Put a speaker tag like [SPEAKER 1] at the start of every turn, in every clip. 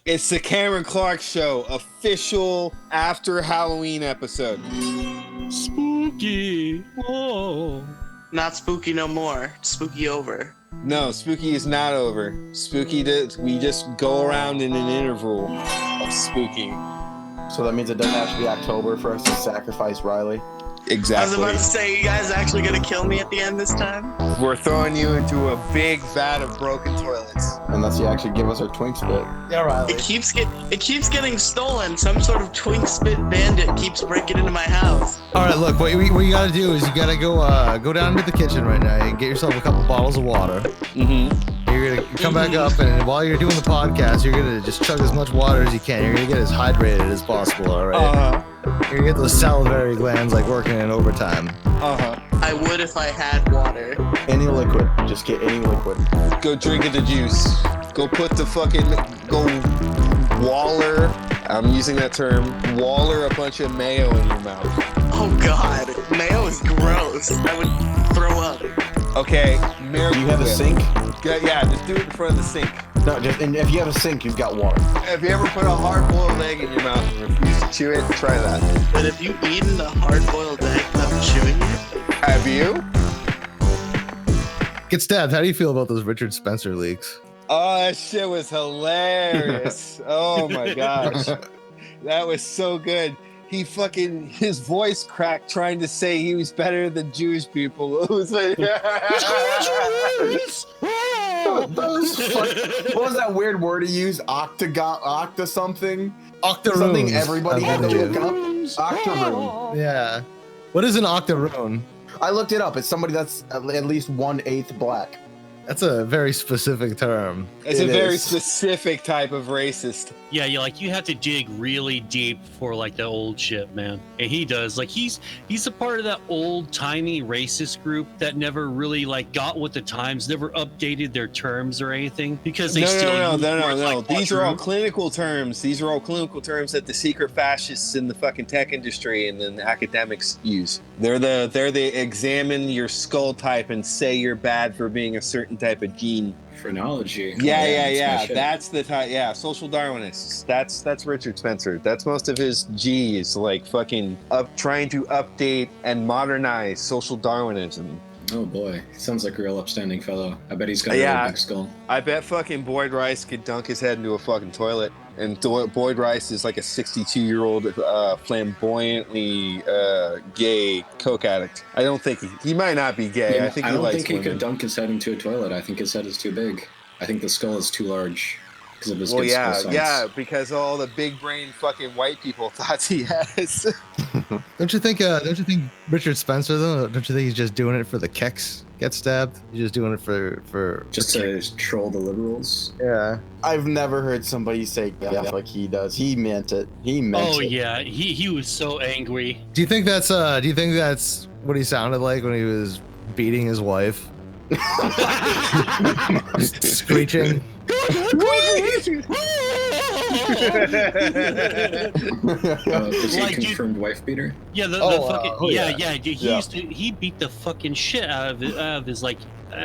[SPEAKER 1] It's the Cameron Clark Show, official after Halloween episode.
[SPEAKER 2] Spooky. Oh.
[SPEAKER 3] Not spooky no more. Spooky over.
[SPEAKER 1] No, spooky is not over. We just go around in an interval of spooky.
[SPEAKER 4] So that means it doesn't have to be October for us to sacrifice Riely.
[SPEAKER 1] Exactly.
[SPEAKER 3] I was about to say, you guys actually gonna kill me at the end this time?
[SPEAKER 1] We're throwing you into a big vat of broken toilets.
[SPEAKER 4] Unless you actually give us our twink spit.
[SPEAKER 1] Yeah, Riely.
[SPEAKER 3] It keeps getting stolen. Some sort of twink spit bandit keeps breaking into my house.
[SPEAKER 2] All right, look. What you gotta do is you gotta go down to the kitchen right now and get yourself a couple bottles of water.
[SPEAKER 1] Mm-hmm.
[SPEAKER 2] You're gonna come back up, and while you're doing the podcast, you're gonna just chug as much water as you can. You're gonna get as hydrated as possible. All right. You're gonna get those salivary glands like working in overtime.
[SPEAKER 3] I would if I had water.
[SPEAKER 4] Any liquid. Just get any liquid.
[SPEAKER 1] Go drink the juice. Go waller. I'm using that term. Waller a bunch of mayo in your mouth.
[SPEAKER 3] Oh God, mayo is gross. I would throw up.
[SPEAKER 1] Okay,
[SPEAKER 4] Do you have a sink?
[SPEAKER 1] Yeah, just do it in front of the sink.
[SPEAKER 4] No, and if you have a sink, you've got water.
[SPEAKER 1] Have you ever put a hard-boiled egg in your mouth and refused to chew it? Try that.
[SPEAKER 3] But have you eaten a hard-boiled egg without chewing it?
[SPEAKER 1] Have you?
[SPEAKER 2] Get stabbed. How do you feel about those Richard Spencer leaks?
[SPEAKER 1] Oh, that shit was hilarious. Oh my gosh. That was so good. His voice cracked trying to say he was better than Jewish people. It was like,
[SPEAKER 4] What was that weird word he used? Octa something?
[SPEAKER 2] Octoroon.
[SPEAKER 4] Something everybody had to look up? Octoroon.
[SPEAKER 2] Yeah. What is an octoroon?
[SPEAKER 4] I looked it up. It's somebody that's at least 1/8 black.
[SPEAKER 2] That's a very specific term.
[SPEAKER 1] it's a very specific type of racist.
[SPEAKER 5] Yeah, you have to dig really deep for like the old shit, man. And he does. Like he's a part of that old timey racist group that never really like got with the times, never updated their terms or anything because they
[SPEAKER 1] No.
[SPEAKER 5] Like,
[SPEAKER 1] These are all clinical terms. These are all clinical terms that the secret fascists in the fucking tech industry and then the academics use. They examine your skull type and say you're bad for being a certain type of gene.
[SPEAKER 6] Phrenology.
[SPEAKER 1] Yeah. That's the type. Yeah, social Darwinists. That's Richard Spencer. That's most of his G's, like fucking trying to update and modernize social Darwinism.
[SPEAKER 6] Oh boy, sounds like a real upstanding fellow. I bet he's got a really big skull.
[SPEAKER 1] I bet fucking Boyd Rice could dunk his head into a fucking toilet. And Boyd Rice is like a 62-year-old flamboyantly gay coke addict. I don't think he might not be gay.
[SPEAKER 6] Yeah,
[SPEAKER 1] I think
[SPEAKER 6] I
[SPEAKER 1] he
[SPEAKER 6] don't
[SPEAKER 1] likes
[SPEAKER 6] think he
[SPEAKER 1] women.
[SPEAKER 6] could dunk his head into a toilet. I think his head is too big. I think the skull is too large because of his good skull size.
[SPEAKER 1] Yeah, because all the big brain fucking white people thought he has.
[SPEAKER 2] Don't you think Richard Spencer though? Don't you think he's just doing it for the kicks? Get stabbed? He's just doing it for
[SPEAKER 6] Just to troll the liberals.
[SPEAKER 2] Yeah.
[SPEAKER 4] I've never heard somebody say F like he does. He meant it. He meant it.
[SPEAKER 5] Oh yeah, he was so angry.
[SPEAKER 2] Do you think that's what he sounded like when he was beating his wife? Screeching.
[SPEAKER 6] Is he a
[SPEAKER 5] Like, dude-
[SPEAKER 6] confirmed wife beater?
[SPEAKER 5] Yeah, he beat the fucking shit out of his like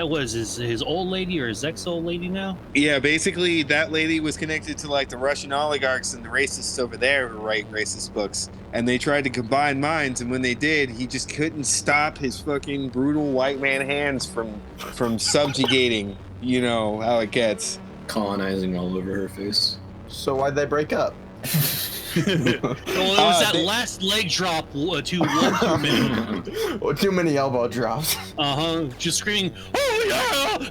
[SPEAKER 5] was his old lady or his ex-old lady now?
[SPEAKER 1] Yeah, basically that lady was connected to like the Russian oligarchs and the racists over there who write racist books. And they tried to combine minds, and when they did, he just couldn't stop his fucking brutal white man hands from subjugating. You know how it gets.
[SPEAKER 6] Colonizing all over her face.
[SPEAKER 4] So why'd they break up?
[SPEAKER 5] Well, it was that last leg drop to too many.
[SPEAKER 4] Well, too many elbow drops.
[SPEAKER 5] Just screaming, "Oh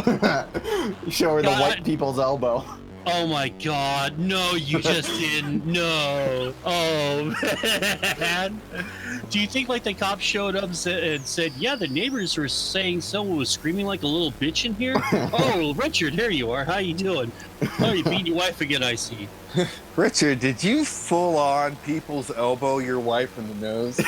[SPEAKER 5] yeah!"
[SPEAKER 4] Show her the white people's elbow.
[SPEAKER 5] Oh my God! No, you just didn't. No. Oh man. Do you think like the cops showed up and said, "Yeah, the neighbors were saying someone was screaming like a little bitch in here"? Oh, Richard, here you are. How you doing? Oh, you beat your wife again, I see.
[SPEAKER 1] Richard, did you full on people's elbow your wife in the nose?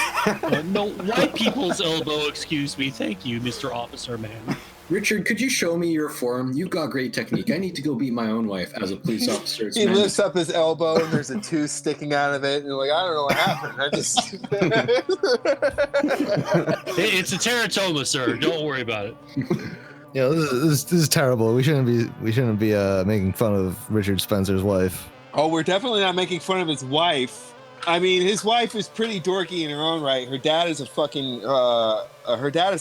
[SPEAKER 5] No, white people's elbow. Excuse me. Thank you, Mr. Officer Man.
[SPEAKER 6] Richard, could you show me your form? You've got great technique. I need to go beat my own wife as a police officer.
[SPEAKER 1] He lifts up his elbow and there's a tooth sticking out of it. And you're like, I don't know what happened. I just.
[SPEAKER 5] It's a teratoma, sir. Don't worry about it.
[SPEAKER 2] You know, this is terrible. We shouldn't be making fun of Richard Spencer's wife.
[SPEAKER 1] Oh, we're definitely not making fun of his wife. I mean, his wife is pretty dorky in her own right. Her dad is a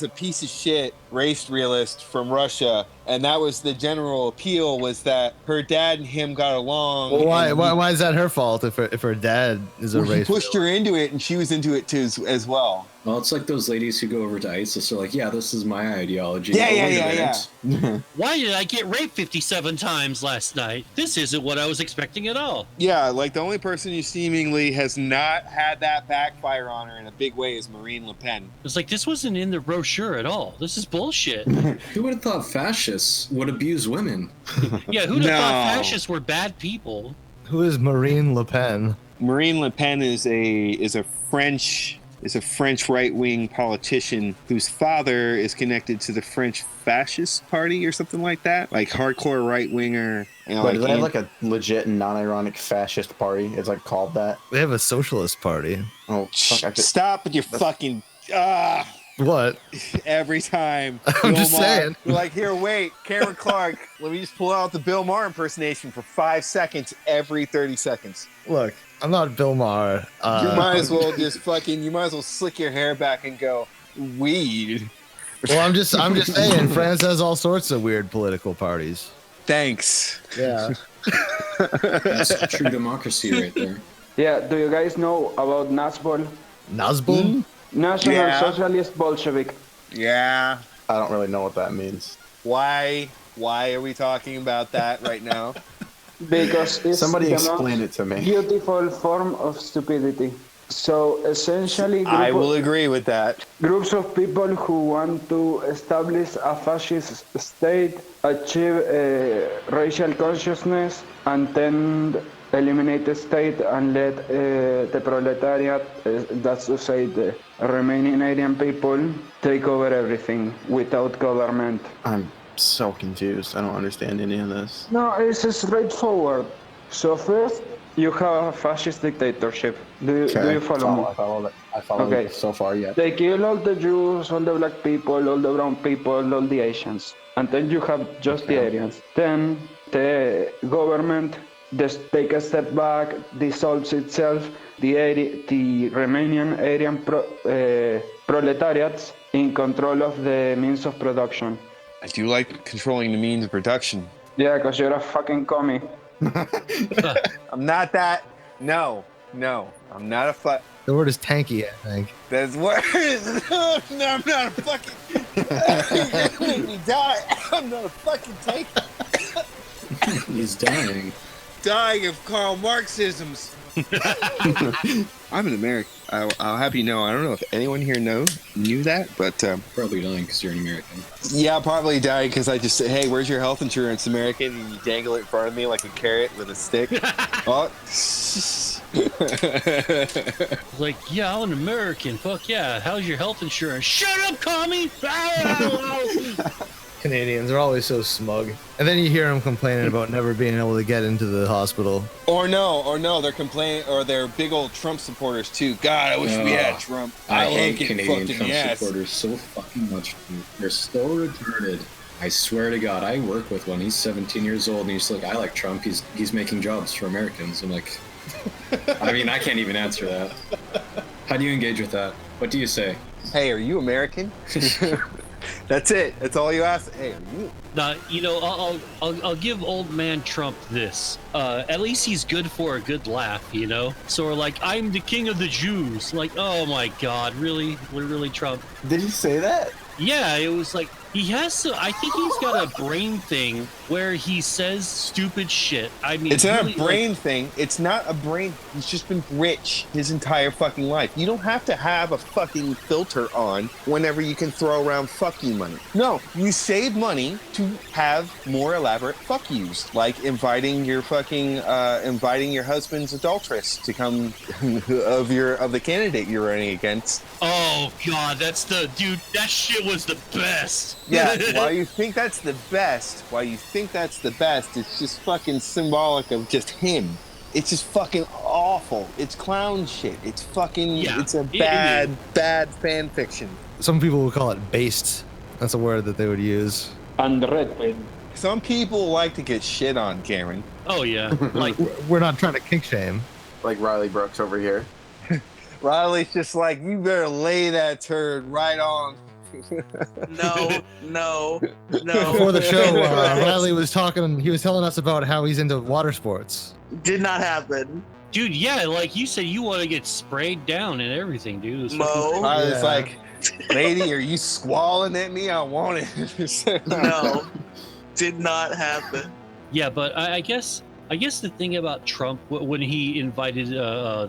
[SPEAKER 1] piece of shit race realist from Russia, and that was the general appeal, was that her dad and him got along.
[SPEAKER 2] Well, why is that her fault if her dad is a race?
[SPEAKER 1] He pushed her into it, and she was into it too as well.
[SPEAKER 6] Well, it's like those ladies who go over to ISIS are like, yeah, this is my ideology.
[SPEAKER 1] Yeah.
[SPEAKER 5] Why did I get raped 57 times last night? This isn't what I was expecting at all.
[SPEAKER 1] Yeah, like the only person who seemingly has not had that backfire on her in a big way is Marine Le Pen.
[SPEAKER 5] It's like, this wasn't in the brochure at all. This is bullshit.
[SPEAKER 6] Who would have thought fascists would abuse women?
[SPEAKER 5] Yeah, who'd have thought fascists were bad people?
[SPEAKER 2] Who is Marine Le Pen?
[SPEAKER 1] Marine Le Pen is a French right-wing politician whose father is connected to the French Fascist Party or something like that, like hardcore right-winger.
[SPEAKER 4] But do they have like a legit non-ironic fascist party? It's like called that.
[SPEAKER 2] They have a socialist party.
[SPEAKER 4] Oh, fuck,
[SPEAKER 1] stop with your fucking
[SPEAKER 2] What?
[SPEAKER 1] every time.
[SPEAKER 2] I'm just saying.
[SPEAKER 1] You're like, here, wait, Cameron Clarke. Let me just pull out the Bill Maher impersonation for 5 seconds every 30 seconds.
[SPEAKER 2] Look, I'm not Bill Maher.
[SPEAKER 1] You might as well slick your hair back and go, weed.
[SPEAKER 2] Well, I'm just saying, France has all sorts of weird political parties.
[SPEAKER 1] Thanks.
[SPEAKER 2] Yeah.
[SPEAKER 6] That's true democracy right there.
[SPEAKER 7] Yeah, do you guys know about Nazbol?
[SPEAKER 2] Nazbol?
[SPEAKER 7] National Socialist Bolshevik.
[SPEAKER 1] Yeah.
[SPEAKER 4] I don't really know what that means.
[SPEAKER 1] Why are we talking about that right now?
[SPEAKER 7] Because it's
[SPEAKER 4] Somebody explain it to me.
[SPEAKER 7] Beautiful form of stupidity. So essentially,
[SPEAKER 1] I will agree with that.
[SPEAKER 7] Groups of people who want to establish a fascist state, achieve racial consciousness, and then eliminate the state and let the proletariat, that's to say the remaining Aryan people, take over everything without government.
[SPEAKER 4] I'm so confused. I don't understand any of this.
[SPEAKER 7] No, it's straightforward. So first, you have a fascist dictatorship. Do you follow me?
[SPEAKER 4] I follow
[SPEAKER 7] Okay.
[SPEAKER 4] it so far, yeah.
[SPEAKER 7] They kill all the Jews, all the black people, all the brown people, all the Asians. And then you have just the Aryans. Then the government just take a step back, dissolves itself, the Romanian Aryan proletariats in control of the means of production.
[SPEAKER 1] I do like controlling the means of production.
[SPEAKER 7] Yeah, because you're a fucking commie.
[SPEAKER 1] I'm not that. No. I'm not a
[SPEAKER 2] The word is tanky, I think.
[SPEAKER 1] That's worse. No, I'm not a fucking. You're gonna make me die. I'm not a fucking tank.
[SPEAKER 6] He's dying.
[SPEAKER 1] Dying of Karl Marxisms. I'm an American. I'll have you know. I don't know if anyone here knew that, but
[SPEAKER 6] Probably dying because you're an American.
[SPEAKER 1] yeah, probably dying because I just say, "Hey, where's your health insurance, American?" And you dangle it in front of me like a carrot with a stick. Oh.
[SPEAKER 5] Like, yeah, I'm an American. Fuck yeah. How's your health insurance? Shut up, commie!
[SPEAKER 2] Canadians are always so smug. And then you hear them complaining about never being able to get into the hospital.
[SPEAKER 1] Or no, they're complaining, or they're big old Trump supporters too. God, I wish we had Trump.
[SPEAKER 6] I
[SPEAKER 1] love
[SPEAKER 6] hate
[SPEAKER 1] getting
[SPEAKER 6] Canadian
[SPEAKER 1] fucked in
[SPEAKER 6] Trump
[SPEAKER 1] the ass.
[SPEAKER 6] supporters so fucking much. Dude. They're so retarded. I swear to God, I work with one. He's 17 years old, and he's like, I like Trump. He's making jobs for Americans. I'm like, I mean, I can't even answer that. How do you engage with that? What do you say?
[SPEAKER 1] Hey, are you American? That's it. That's all you ask. Hey, are you?
[SPEAKER 5] Now, I'll give old man Trump this. At least he's good for a good laugh, you know? So we're like, I'm the king of the Jews. Like, oh my God, really? Really, Trump?
[SPEAKER 4] Did he say that?
[SPEAKER 5] Yeah, it was like, he has to, I think he's got a brain thing where he says stupid shit. I mean,
[SPEAKER 1] It's not
[SPEAKER 5] really,
[SPEAKER 1] a brain thing. It's not a brain. He's just been rich his entire fucking life. You don't have to have a fucking filter on whenever you can throw around fuck you money. No, you save money to have more elaborate fuck yous, like inviting your husband's adulteress to come of the candidate you're running against.
[SPEAKER 5] Oh God, that's the dude. That shit was the best.
[SPEAKER 1] Yeah, why you think that's the best? It's just fucking symbolic of just him. It's just fucking awful. It's clown shit. It's fucking.
[SPEAKER 5] Yeah,
[SPEAKER 1] it's a bad fan fiction.
[SPEAKER 2] Some people would call it based. That's a word that they would use.
[SPEAKER 7] And red pill.
[SPEAKER 1] Some people like to get shit on, Cameron.
[SPEAKER 5] Oh yeah, like
[SPEAKER 2] We're not trying to kink shame.
[SPEAKER 4] Like Riely Brooks over here.
[SPEAKER 1] Riley's just like, you better lay that turd right on.
[SPEAKER 3] No.
[SPEAKER 2] Before the show, Riely was talking. He was telling us about how he's into water sports.
[SPEAKER 3] Did not happen.
[SPEAKER 5] dude, yeah, like you said, you want to get sprayed down and everything, dude. It was
[SPEAKER 3] Mo.
[SPEAKER 1] I was like, lady, are you squalling at me? I want it.
[SPEAKER 3] No, did not happen.
[SPEAKER 5] Yeah, but I guess the thing about Trump, when he invited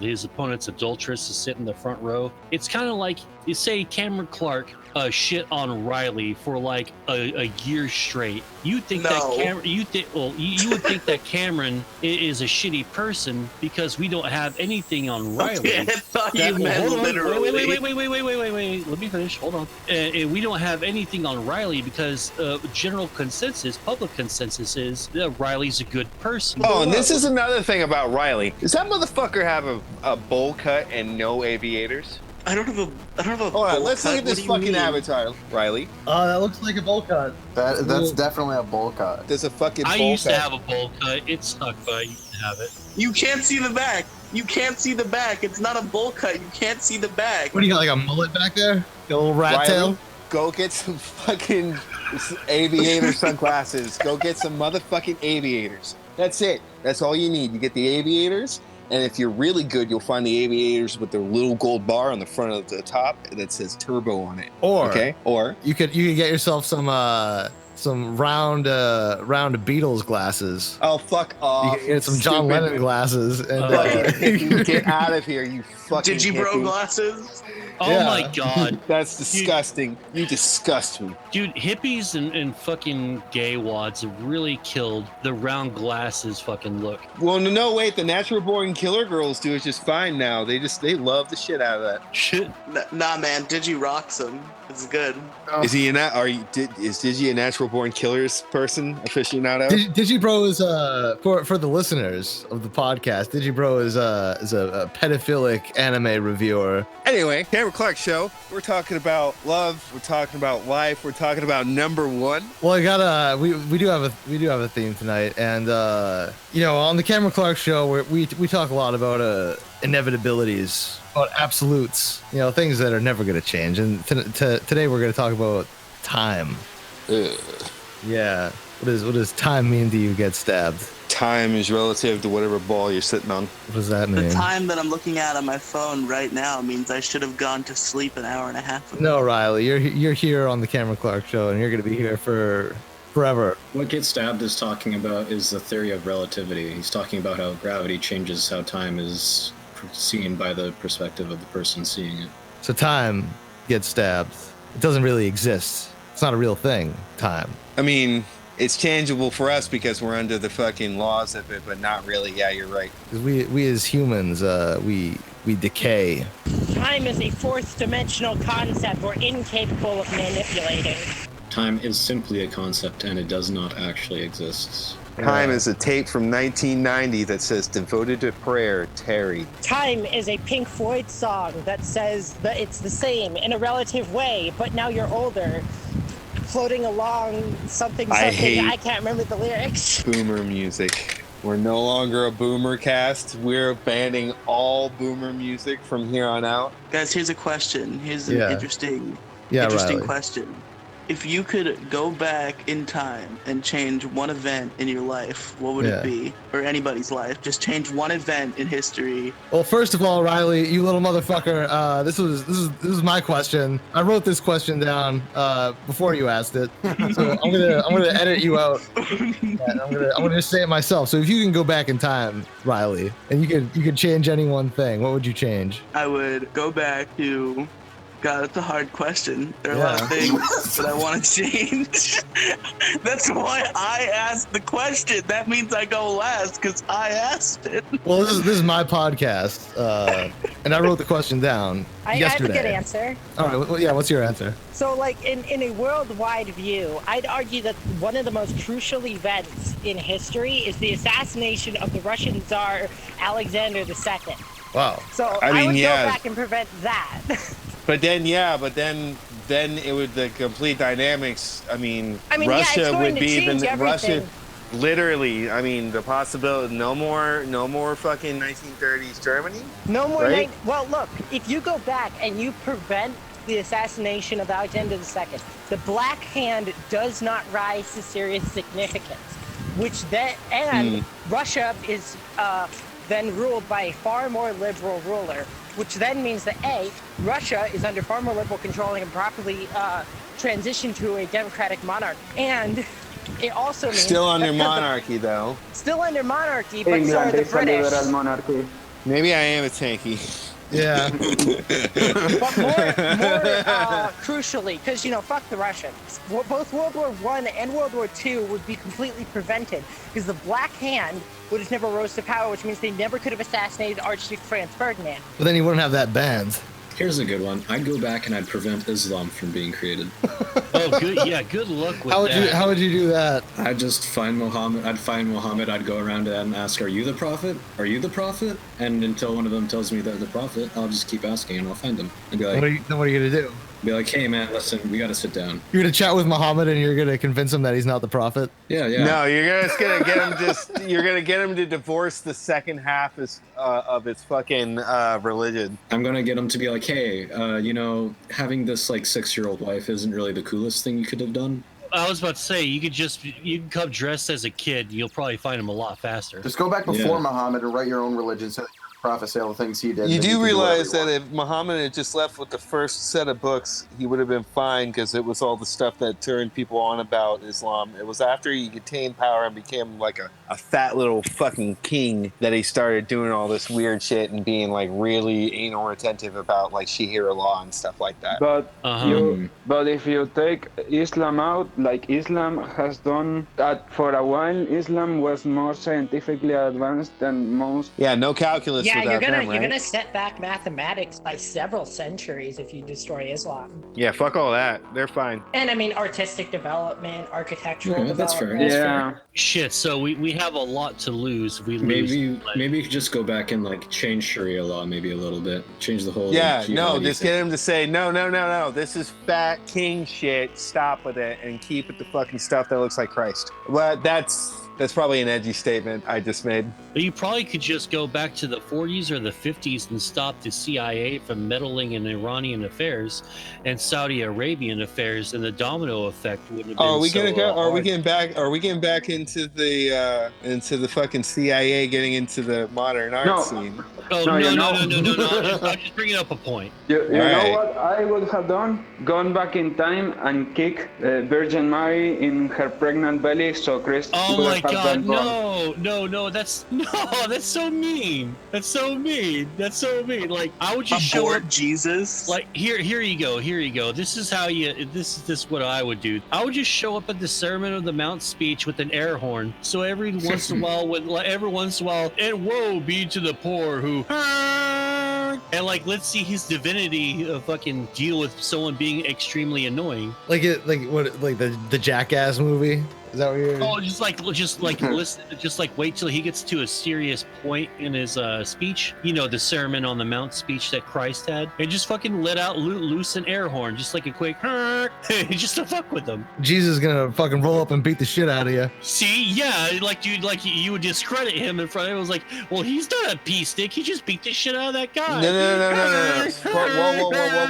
[SPEAKER 5] his opponent's adulteress to sit in the front row, it's kind of like, you say Cameron Clarke shit on Riely for like a year straight. You think that Cameron, you would think that Cameron is a shitty person because we don't have anything on Riely.
[SPEAKER 3] Okay, I thought you meant literally.
[SPEAKER 5] Wait. Let me finish. Hold on. We don't have anything on Riely because general consensus, public consensus is that Riley's a good person.
[SPEAKER 1] Oh, and this is another thing about Riely. Does that motherfucker have a bowl cut and no aviators?
[SPEAKER 3] I don't have a
[SPEAKER 1] Hold on, let's look
[SPEAKER 3] cut.
[SPEAKER 1] at this
[SPEAKER 3] What do you
[SPEAKER 1] fucking
[SPEAKER 3] mean?
[SPEAKER 1] avatar, Riely.
[SPEAKER 2] Oh, that looks like a bowl cut.
[SPEAKER 4] That's definitely a bowl cut.
[SPEAKER 1] There's a fucking bowl
[SPEAKER 5] I used
[SPEAKER 1] cut.
[SPEAKER 5] to have a bowl cut. It sucked, but I used to have it.
[SPEAKER 3] You can't see the back. You can't see the back. It's not a bowl cut. You can't see the back.
[SPEAKER 2] What do you got, like a mullet back there? A little rat
[SPEAKER 1] Riely,
[SPEAKER 2] tail?
[SPEAKER 1] go get some fucking aviator sunglasses. Go get some motherfucking aviators. That's it. That's all you need. You get the aviators, and if you're really good, you'll find the aviators with the little gold bar on the front of the top that says turbo on it.
[SPEAKER 2] Or
[SPEAKER 1] Okay? Or
[SPEAKER 2] you could get yourself some round Beatles glasses.
[SPEAKER 1] oh, fuck off.
[SPEAKER 2] You could get some John
[SPEAKER 1] stupid-
[SPEAKER 2] Lennon glasses. And,
[SPEAKER 1] Fucking get out of here, you fucking
[SPEAKER 3] Did you bro
[SPEAKER 1] hippie.
[SPEAKER 3] glasses?
[SPEAKER 5] Oh
[SPEAKER 2] Yeah.
[SPEAKER 5] my god.
[SPEAKER 1] That's disgusting. You disgust me.
[SPEAKER 5] Dude, hippies and fucking gay wads have really killed the round glasses fucking look.
[SPEAKER 1] Well, no, wait. The natural born killer girls do it just fine now. They love the shit out of that.
[SPEAKER 5] Shit.
[SPEAKER 3] Nah, man. Digi rocks them. It's good.
[SPEAKER 1] Is he in that? Is Digi a natural born killers person aficionado?
[SPEAKER 2] Digibro is for the listeners of the podcast. Digibro is a pedophilic anime reviewer.
[SPEAKER 1] Anyway, Cameron Clarke Show. We're talking about love. We're talking about life. We're talking about number one.
[SPEAKER 2] Well, we do have a theme tonight, and on the Cameron Clarke Show we talk a lot about inevitabilities, about absolutes, things that are never going to change. And today we're going to talk about time.
[SPEAKER 1] Ugh.
[SPEAKER 2] Yeah. What does time mean to you? Get stabbed.
[SPEAKER 1] Time is relative to whatever ball you're sitting on.
[SPEAKER 2] What does that mean?
[SPEAKER 3] The time that I'm looking at on my phone right now means I should have gone to sleep an hour and a half ago.
[SPEAKER 2] No, Riely, you're here on the Cameron Clarke Show, and you're going to be here for forever.
[SPEAKER 6] What Get Stabbed is talking about is the theory of relativity. He's talking about how gravity changes how time is seen by the perspective of the person seeing it.
[SPEAKER 2] So time gets stabbed. It doesn't really exist. It's not a real thing. Time.
[SPEAKER 1] I mean, it's tangible for us because we're under the fucking laws of it, but not really. Yeah, you're right.
[SPEAKER 2] 'Cause we as humans, we decay.
[SPEAKER 8] Time is a fourth dimensional concept we're incapable of manipulating.
[SPEAKER 6] Time is simply a concept and it does not actually exist.
[SPEAKER 1] Time is a tape from 1990 that says "Devoted to Prayer, Terry."
[SPEAKER 8] Time is a Pink Floyd song that says that it's the same in a relative way, but now you're older, floating along something.
[SPEAKER 1] I hate-
[SPEAKER 8] I can't remember the lyrics.
[SPEAKER 1] Boomer music. We're no longer a boomer cast. We're banning all boomer music from here on out.
[SPEAKER 3] Guys, here's a question. Here's an
[SPEAKER 2] Yeah.
[SPEAKER 3] interesting
[SPEAKER 2] Riley.
[SPEAKER 3] question. If you could go back in time and change one event in your life, what would
[SPEAKER 2] Yeah.
[SPEAKER 3] it be? Or anybody's life? Just change one event in history.
[SPEAKER 2] Well, first of all, Riely, you little motherfucker, this is my question. I wrote this question down before you asked it, so I'm gonna edit you out. And I'm gonna just say it myself. So if you can go back in time, Riely, and you could change any one thing, what would you change?
[SPEAKER 3] I would go back to... God, that's a hard question. There are a lot of
[SPEAKER 2] Yeah.
[SPEAKER 3] things that I want to change. That's why I asked the question. That means I go last because I asked it.
[SPEAKER 2] Well, this is my podcast, and I wrote the question down
[SPEAKER 8] I have
[SPEAKER 2] yesterday.
[SPEAKER 8] a good answer.
[SPEAKER 2] All right, well, yeah. What's your answer?
[SPEAKER 8] So, like, in a worldwide view, I'd argue that one of the most crucial events in history is the assassination of the Russian Tsar Alexander II.
[SPEAKER 2] Wow.
[SPEAKER 8] So
[SPEAKER 1] I mean,
[SPEAKER 8] would
[SPEAKER 1] yeah.
[SPEAKER 8] go back and prevent that.
[SPEAKER 1] But then then it would the complete dynamics. I mean
[SPEAKER 8] yeah, it's
[SPEAKER 1] Russia
[SPEAKER 8] going
[SPEAKER 1] would
[SPEAKER 8] to
[SPEAKER 1] be
[SPEAKER 8] change
[SPEAKER 1] the
[SPEAKER 8] everything.
[SPEAKER 1] Russia. Literally, I mean the possibility. No more fucking 1930s Germany.
[SPEAKER 8] No more
[SPEAKER 1] Right?
[SPEAKER 8] Well, look, if you go back and you prevent the assassination of Alexander II, the Black Hand does not rise to serious significance, which then, and Russia is then ruled by a far more liberal ruler, which then means that A, Russia is under far more liberal control and can properly transition to a democratic monarch, and it also means
[SPEAKER 1] Still under monarchy though.
[SPEAKER 8] still under monarchy, but so are
[SPEAKER 7] England
[SPEAKER 8] the
[SPEAKER 7] is a
[SPEAKER 8] British.
[SPEAKER 7] liberal monarchy.
[SPEAKER 1] Maybe I am a tanky.
[SPEAKER 2] Yeah.
[SPEAKER 8] But more crucially, because, fuck the Russians. Both World War I and World War II would be completely prevented because the Black Hand would have never rose to power, which means they never could have assassinated Archduke Franz Ferdinand.
[SPEAKER 2] But then you wouldn't have that band.
[SPEAKER 6] Here's a good one. I'd go back and I'd prevent Islam from being created.
[SPEAKER 5] Oh, good. Yeah, good luck with
[SPEAKER 2] How
[SPEAKER 5] that.
[SPEAKER 2] would you do that?
[SPEAKER 6] I'd just find Muhammad. I'd go around and ask, "Are you the prophet? Are you the prophet?" And until one of them tells me they're the prophet, I'll just keep asking and I'll find them. And be like,
[SPEAKER 2] What are you gonna do?
[SPEAKER 6] "Hey man, listen, we gotta sit down."
[SPEAKER 2] You're gonna chat with Muhammad and you're gonna convince him that he's not the prophet?
[SPEAKER 6] Yeah, yeah.
[SPEAKER 1] No, you're just gonna get him. You're gonna get him to divorce the second half of his fucking religion.
[SPEAKER 6] I'm gonna get him to be like, "Hey, having this like 6-year-old wife isn't really the coolest thing you could have done."
[SPEAKER 5] I was about to say, you can come dressed as a kid. You'll probably find him a lot faster.
[SPEAKER 4] Just go back before
[SPEAKER 6] Yeah.
[SPEAKER 4] Muhammad and write your own religion so that you can prophesy all the things he did.
[SPEAKER 1] You
[SPEAKER 4] then
[SPEAKER 1] do
[SPEAKER 4] can
[SPEAKER 1] realize
[SPEAKER 4] whatever
[SPEAKER 1] that
[SPEAKER 4] you
[SPEAKER 1] if Muhammad had just left with the first set of books, he would have been fine because it was all the stuff that turned people on about Islam. It was after he attained power and became like a fat little fucking king that he started doing all this weird shit and being like really anal retentive about like Sharia law and stuff like that.
[SPEAKER 7] But
[SPEAKER 5] Uh-huh.
[SPEAKER 7] but if you take Islam out, like Islam has done that for a while, Islam was more scientifically advanced than most.
[SPEAKER 1] Yeah, no calculus
[SPEAKER 8] Yeah,
[SPEAKER 1] without them, right?
[SPEAKER 8] you're gonna set back mathematics by several centuries if you destroy Islam.
[SPEAKER 1] Yeah, fuck all that. They're fine.
[SPEAKER 8] And I mean, artistic development, architectural
[SPEAKER 6] Yeah, that's fair.
[SPEAKER 8] development.
[SPEAKER 7] Yeah,
[SPEAKER 5] Shit, so we have a lot to lose if we lose.
[SPEAKER 6] Maybe you could just go back and like change Sharia law maybe a little bit, change the whole.
[SPEAKER 1] Yeah, no,
[SPEAKER 6] jihadi
[SPEAKER 1] just
[SPEAKER 6] thing.
[SPEAKER 1] get him to say, no, this is fat king shit, stop with it, and keep it the fucking stuff that looks like Christ. But that's probably an edgy statement I just made.
[SPEAKER 5] But you probably could just go back to the 40s or the 50s and stop the CIA from meddling in Iranian affairs and Saudi Arabian affairs, and the domino effect wouldn't have been
[SPEAKER 1] Are we
[SPEAKER 5] so,
[SPEAKER 1] gonna go? Are we
[SPEAKER 5] hard.
[SPEAKER 1] getting back? Are we getting back into the fucking CIA, getting into the modern art
[SPEAKER 7] No.
[SPEAKER 1] scene?
[SPEAKER 5] Oh,
[SPEAKER 7] No,
[SPEAKER 5] no.
[SPEAKER 7] you know-
[SPEAKER 5] I'm just bringing up a point.
[SPEAKER 7] you know
[SPEAKER 1] Alright.
[SPEAKER 7] what I would have done? Gone back in time and kick Virgin Mary in her pregnant belly, so Christ
[SPEAKER 5] Oh
[SPEAKER 7] would
[SPEAKER 5] my
[SPEAKER 7] have
[SPEAKER 5] god,
[SPEAKER 7] been born.
[SPEAKER 5] no, that's so mean. That's so mean. Like, I would just show up.
[SPEAKER 3] Abort Jesus.
[SPEAKER 5] Like, here you go. This is what I would do. I would just show up at the Sermon of the Mount speech with an air horn. So every once in a while, and woe be to the poor who, and like, let's see his divinity fucking deal with someone being extremely annoying.
[SPEAKER 2] Like the Jackass movie? Is that what you're?
[SPEAKER 5] Oh, just like listen, just like wait till he gets to a serious point in his speech. You know, the Sermon on the Mount speech that Christ had, and just fucking let out loose an air horn, just like a quick, just to fuck with them.
[SPEAKER 2] Jesus is gonna fucking roll up and beat the shit out of you.
[SPEAKER 5] See, yeah, like dude, like you would discredit him in front of him. It was like, well, he's not a pea stick. He just beat the shit out of that guy.
[SPEAKER 1] No.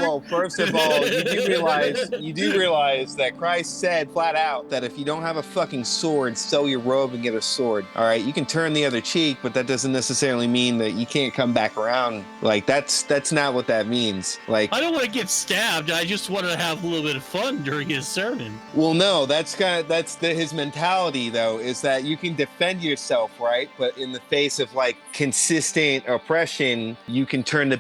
[SPEAKER 1] Whoa. First of all, you do realize that Christ said flat out that if you don't have a fucking sword, sell your robe and get a sword. All right, you can turn the other cheek, but that doesn't necessarily mean that you can't come back around. Like that's not what that means. Like,
[SPEAKER 5] I don't want to get stabbed. I just want to have a little bit of fun during his sermon.
[SPEAKER 1] well, no, that's his mentality though, is that you can defend yourself, right? But in the face of like consistent oppression, you can turn the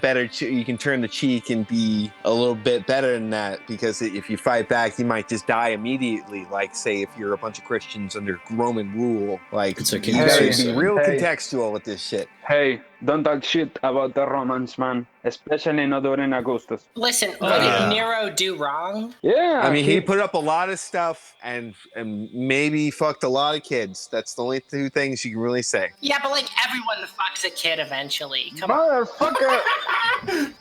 [SPEAKER 1] cheek and be a little bit better than that, because if you fight back, you might just die immediately. Like, say if you're a bunch of Christians under Roman rule, like,
[SPEAKER 6] It's like,
[SPEAKER 1] you
[SPEAKER 6] hey,
[SPEAKER 1] gotta be
[SPEAKER 6] so-
[SPEAKER 1] real
[SPEAKER 7] hey.
[SPEAKER 1] contextual with this shit.
[SPEAKER 7] Hey, don't talk shit about the Romans, man. Especially not during Augustus.
[SPEAKER 8] Listen,
[SPEAKER 5] Oh,
[SPEAKER 8] what
[SPEAKER 5] yeah.
[SPEAKER 8] did Nero do wrong?
[SPEAKER 7] Yeah,
[SPEAKER 1] I mean, he put up a lot of stuff and maybe fucked a lot of kids. That's the only two things you can really say.
[SPEAKER 8] Yeah, but like everyone fucks a kid eventually. Come on.
[SPEAKER 7] Motherfucker!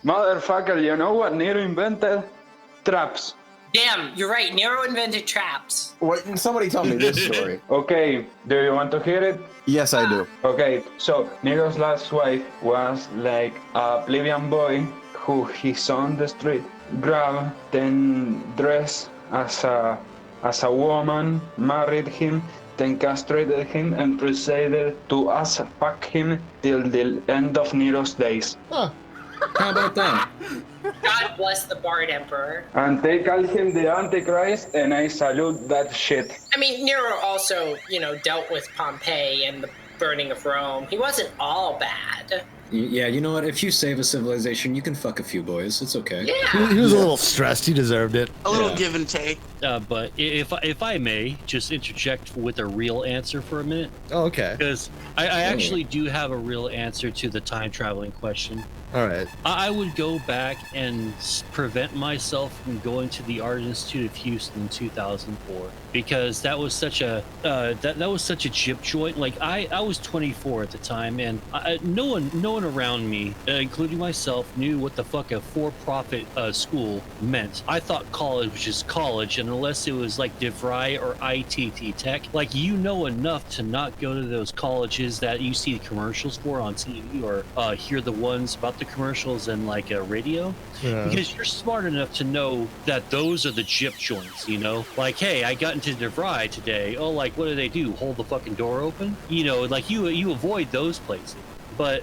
[SPEAKER 7] Motherfucker, you know what Nero invented? Traps.
[SPEAKER 8] Damn, you're right. Nero invented traps.
[SPEAKER 4] What? Somebody tell me this story.
[SPEAKER 7] Okay, do you want to hear it?
[SPEAKER 4] Yes, I do.
[SPEAKER 7] Okay, so Nero's last wife was like a plebeian boy who he saw on the street, grabbed, then dressed as a woman, married him, then castrated him, and proceeded to fuck him till the end of Nero's days.
[SPEAKER 2] Huh.
[SPEAKER 6] How about that?
[SPEAKER 8] God bless the Bard Emperor.
[SPEAKER 7] And they call him the Antichrist, and I salute that shit.
[SPEAKER 8] I mean, Nero also, dealt with Pompeii and the burning of Rome. He wasn't all bad.
[SPEAKER 6] Yeah, you know what? If you save a civilization, you can fuck a few boys. It's okay.
[SPEAKER 8] Yeah.
[SPEAKER 2] He was a little stressed. He deserved it.
[SPEAKER 3] A little give and take.
[SPEAKER 5] But if I may just interject with a real answer for a minute,
[SPEAKER 2] Oh, okay.
[SPEAKER 5] because I actually do have a real answer to the time traveling question.
[SPEAKER 2] All right.
[SPEAKER 5] I would go back and prevent myself from going to the Art Institute of Houston in 2004 because that was such a that was such a chip joint. Like I was 24 at the time, and no one around me, including myself, knew what the fuck a for-profit school meant. I thought college was just college, and unless it was like DeVry or ITT Tech, like enough to not go to those colleges that you see the commercials for on TV or hear the ones about the commercials and like a radio, because you're smart enough to know that those are the gyp joints, like, hey, I got into DeVry today. Oh, like, what do they do? Hold the fucking door open? Like you avoid those places. But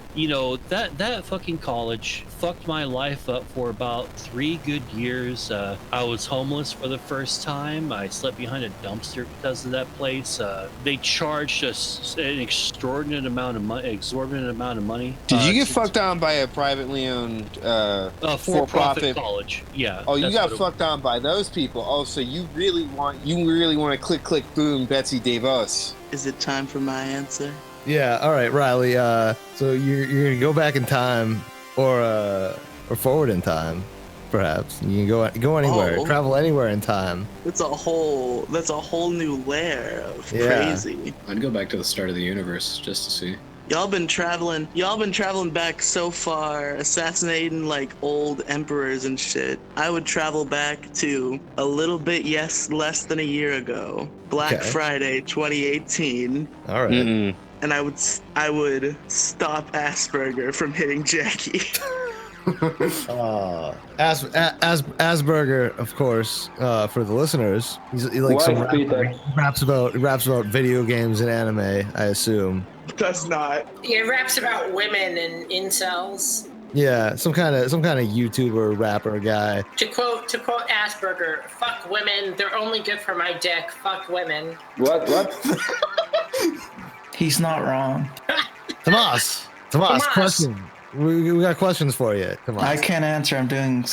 [SPEAKER 5] that fucking college fucked my life up for about 3 good years. I was homeless for the first time. I slept behind a dumpster because of that place. They charged us an exorbitant amount of money.
[SPEAKER 1] Did you get fucked on by a privately owned
[SPEAKER 5] for-profit college? Yeah.
[SPEAKER 1] Oh, you got fucked on by those people. Oh, so you really want to click click boom Betsy DeVos.
[SPEAKER 3] Is it time for my answer?
[SPEAKER 2] Yeah. All right, Riley. So you're gonna go back in time, or forward in time, perhaps. You can go anywhere, travel anywhere in time.
[SPEAKER 3] That's a whole new layer of crazy.
[SPEAKER 6] I'd go back to the start of the universe just to see.
[SPEAKER 3] Y'all been traveling back so far, assassinating like old emperors and shit. I would travel back to a little bit, less than a year ago, Black Friday 2018.
[SPEAKER 2] All right.
[SPEAKER 3] And I would stop Asperger from hitting Jackie.
[SPEAKER 2] Asperger, of course, for the listeners, he likes some raps about video games and anime, I assume.
[SPEAKER 3] Does not.
[SPEAKER 8] It raps about women and incels.
[SPEAKER 2] Yeah, some kind of YouTuber rapper guy.
[SPEAKER 8] To quote Asperger, "Fuck women. They're only good for my dick. Fuck women."
[SPEAKER 7] What?
[SPEAKER 9] He's not wrong.
[SPEAKER 2] Tomas, question. We got questions for you. Tomas.
[SPEAKER 9] I can't answer. I'm doing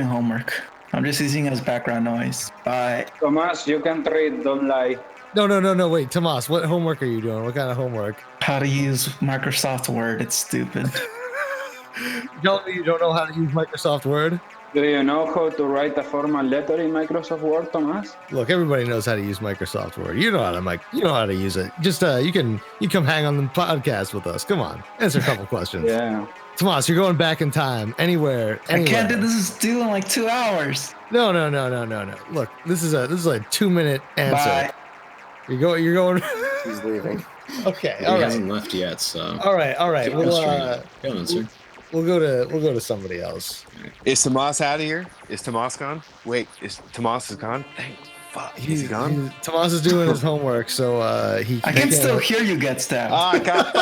[SPEAKER 9] homework. I'm just using it as background noise. Bye.
[SPEAKER 7] Tomas, you can read, don't lie.
[SPEAKER 2] No, wait, Tomas, what homework are you doing? What kind of homework?
[SPEAKER 9] How to use Microsoft Word. It's stupid.
[SPEAKER 2] You don't know how to use Microsoft Word?
[SPEAKER 7] Do you know how to write a formal letter in Microsoft Word, Tomas?
[SPEAKER 2] Look, everybody knows how to use Microsoft Word. You know how to use it. Just you come hang on the podcast with us. Come on, answer a couple questions.
[SPEAKER 7] Yeah.
[SPEAKER 2] Tomas, you're going back in time, anywhere.
[SPEAKER 9] I can't do this. Is due in like 2 hours.
[SPEAKER 2] No. Look, this is a 2-minute answer.
[SPEAKER 9] Bye.
[SPEAKER 2] You're going.
[SPEAKER 4] He's leaving.
[SPEAKER 2] Okay.
[SPEAKER 6] He
[SPEAKER 2] All right.
[SPEAKER 6] hasn't left yet, so.
[SPEAKER 2] All right. We'll go to somebody else.
[SPEAKER 1] Is Tomas out of here? Is Tomas gone? Wait, Tomas is gone? Dang, fuck. Is he gone?
[SPEAKER 2] Tomas is doing his homework, so he.
[SPEAKER 9] I can still hear you get stabbed.
[SPEAKER 1] Oh, I got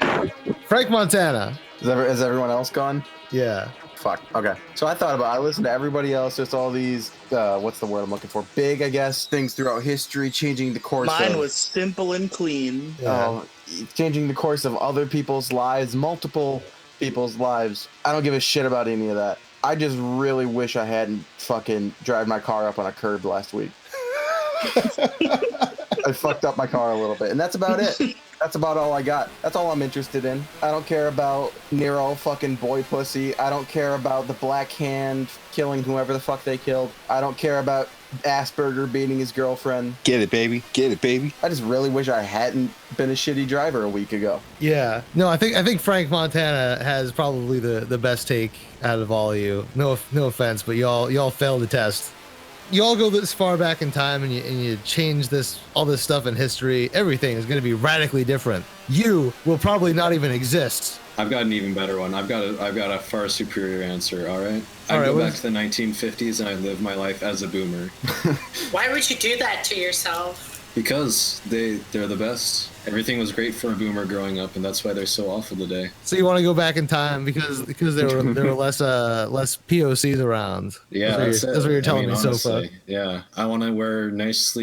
[SPEAKER 1] fucking
[SPEAKER 2] Frank Montana.
[SPEAKER 4] Is everyone else gone?
[SPEAKER 2] Yeah.
[SPEAKER 4] Fuck. Okay. So I listened to everybody else. Just all these, what's the word I'm looking for? Big, I guess, things throughout history, changing the course.
[SPEAKER 3] Mine was simple and clean.
[SPEAKER 4] Changing the course of other people's lives, multiple people's lives. I don't give a shit about any of that. I just really wish I hadn't fucking driven my car up on a curb last week. I fucked up my car a little bit, and that's about it. That's about all I got. That's all I'm interested in. I don't care about Nero fucking boy pussy. I don't care about the Black Hand killing whoever the fuck they killed. I don't care about Asperger beating his girlfriend.
[SPEAKER 1] Get it, baby. Get it, baby.
[SPEAKER 4] I just really wish I hadn't been a shitty driver a week ago.
[SPEAKER 2] Yeah. No, I think Frank Montana has probably the best take out of all of you. No offense, but y'all failed the test. You all go this far back in time and you change all this stuff in history. Everything is going to be radically different. You will probably not even exist.
[SPEAKER 6] I've got an even better one. I've got a far superior answer. All right.
[SPEAKER 2] All
[SPEAKER 6] I
[SPEAKER 2] right,
[SPEAKER 6] go back to the 1950s and I live my life as a boomer.
[SPEAKER 10] Why would you do that to yourself?
[SPEAKER 6] Because they're the best. Everything was great for a boomer growing up, and that's why they're so awful today.
[SPEAKER 2] So you want to go back in time because there were less POCs around.
[SPEAKER 6] Yeah,
[SPEAKER 2] that's what you're telling me so far.
[SPEAKER 6] Yeah, I want to wear nice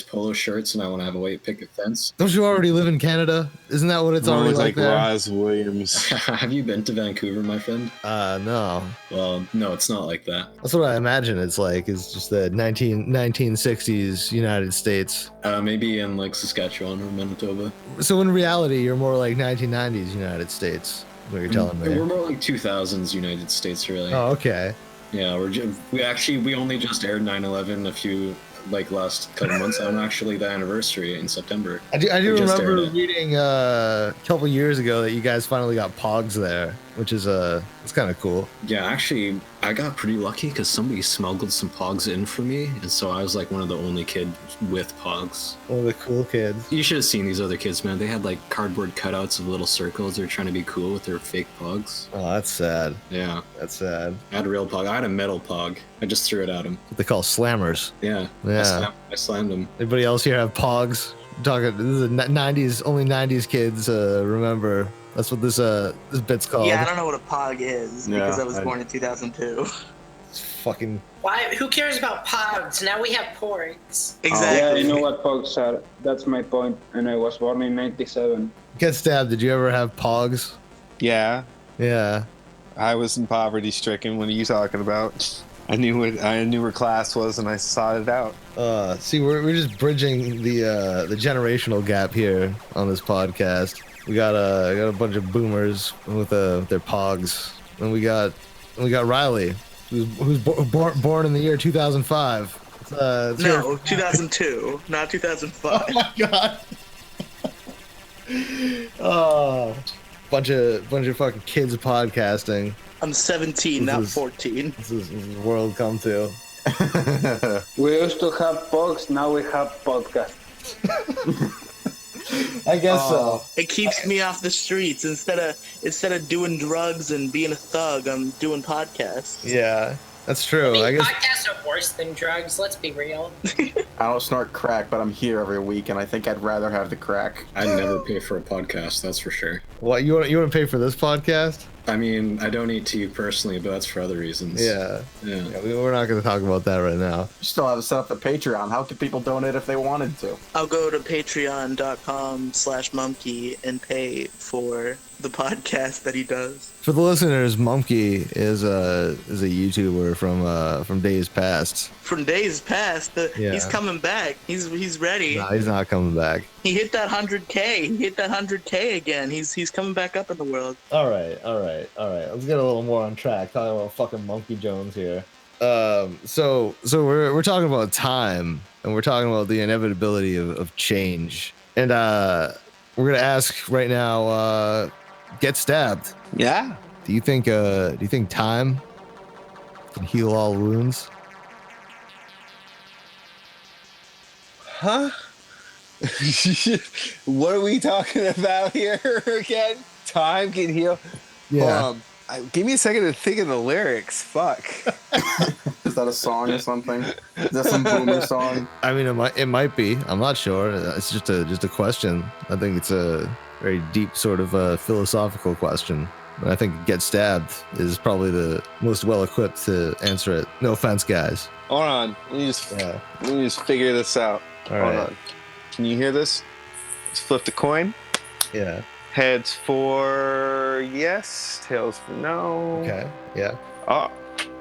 [SPEAKER 6] polo shirts, and I want to have a white picket fence.
[SPEAKER 2] Don't you already live in Canada? Isn't that what it's already like there?
[SPEAKER 1] Roz Williams.
[SPEAKER 6] Have you been to Vancouver, my friend?
[SPEAKER 2] No.
[SPEAKER 6] Well, no, it's not like that.
[SPEAKER 2] That's what I imagine it's like. It's just the 1960s United States.
[SPEAKER 6] Maybe in like Saskatchewan or Manitoba.
[SPEAKER 2] So in reality, you're more like 1990s United States. What you're telling me?
[SPEAKER 6] We're more like 2000s United States, really.
[SPEAKER 2] Oh, okay.
[SPEAKER 6] Yeah, we only just aired 9/11 a few last couple months on actually the anniversary in September.
[SPEAKER 2] I do remember reading a couple years ago that you guys finally got Pogs there, which is it's kind of cool.
[SPEAKER 6] Yeah, actually, I got pretty lucky because somebody smuggled some Pogs in for me, and so I was like one of the only kids with Pogs.
[SPEAKER 2] One of the cool kids.
[SPEAKER 6] You should have seen these other kids, man. They had like cardboard cutouts of little circles. They're trying to be cool with their fake Pogs.
[SPEAKER 2] Oh, that's sad.
[SPEAKER 6] Yeah,
[SPEAKER 2] that's sad.
[SPEAKER 6] I had a real Pog. I had a metal Pog. I just threw it at him.
[SPEAKER 2] What they call slammers.
[SPEAKER 6] Yeah. I slammed him.
[SPEAKER 2] Anybody else here have Pogs? Talking. This is a 90s. Only 90s kids remember. That's what this bit's called.
[SPEAKER 3] Yeah, I don't know what a Pog is because I was born in 2002.
[SPEAKER 2] It's fucking.
[SPEAKER 10] Why? Who cares about Pogs? Now we have porgs.
[SPEAKER 3] Exactly.
[SPEAKER 7] Yeah, you know what Pogs are. That's my point. And I was born in 97.
[SPEAKER 2] Get Stabbed. Did you ever have Pogs?
[SPEAKER 1] Yeah.
[SPEAKER 2] Yeah.
[SPEAKER 1] I was in poverty stricken. What are you talking about? I knew where class was, and I sought it out.
[SPEAKER 2] See, we're just bridging the generational gap here on this podcast. We got a bunch of boomers with their Pogs, and we got Riely, who's born in the year 2005.
[SPEAKER 3] No, 2002, not 2005.
[SPEAKER 2] Oh my god. Oh, bunch of fucking kids podcasting.
[SPEAKER 3] I'm 17, not 14.
[SPEAKER 2] This is the world come to.
[SPEAKER 7] We used to have Pogs, now we have podcasts.
[SPEAKER 2] I guess so.
[SPEAKER 3] It keeps me off the streets instead of doing drugs and being a thug. I'm doing podcasts.
[SPEAKER 2] Yeah, that's true. I guess
[SPEAKER 10] podcasts are worse than drugs. Let's be real.
[SPEAKER 4] I don't snort crack, but I'm here every week, and I think I'd rather have the crack.
[SPEAKER 6] I'd never pay for a podcast, that's for sure.
[SPEAKER 2] What, you want to pay for this podcast?
[SPEAKER 6] I mean, I donate to you personally, but that's for other reasons.
[SPEAKER 2] Yeah, we're not going to talk about that right now.
[SPEAKER 4] You still have to set up the Patreon. How can people donate if they wanted to?
[SPEAKER 3] I'll go to patreon.com/Mumkey and pay for the podcast that he does.
[SPEAKER 2] For the listeners, Mumkey is a YouTuber from days past.
[SPEAKER 3] From days past, he's coming back. He's ready.
[SPEAKER 2] Nah, he's not coming back.
[SPEAKER 3] He hit that 100K. He hit that 100K again. He's coming back up in the world.
[SPEAKER 2] All right. Let's get a little more on track. Talking about fucking Monkey Jones here. So we're talking about time, and we're talking about the inevitability of change. And we're gonna ask right now. Get Stabbed.
[SPEAKER 1] Yeah.
[SPEAKER 2] Do you think time can heal all wounds?
[SPEAKER 1] Huh? What are we talking about here again? Time can heal.
[SPEAKER 2] Yeah.
[SPEAKER 1] Give me a second to think of the lyrics. Fuck.
[SPEAKER 4] Is that a song or something? Is that some boomer song?
[SPEAKER 2] I mean, it might be. I'm not sure. It's just a question. I think it's a very deep sort of philosophical question. And I think Get Stabbed is probably the most well-equipped to answer it. No offense, guys.
[SPEAKER 1] Hold on. Let me just figure this out.
[SPEAKER 2] All
[SPEAKER 1] Hold
[SPEAKER 2] right.
[SPEAKER 1] on. Can you hear this? Let's flip the coin.
[SPEAKER 2] Yeah.
[SPEAKER 1] Heads for yes, tails for no.
[SPEAKER 2] Okay. Yeah.
[SPEAKER 1] Oh,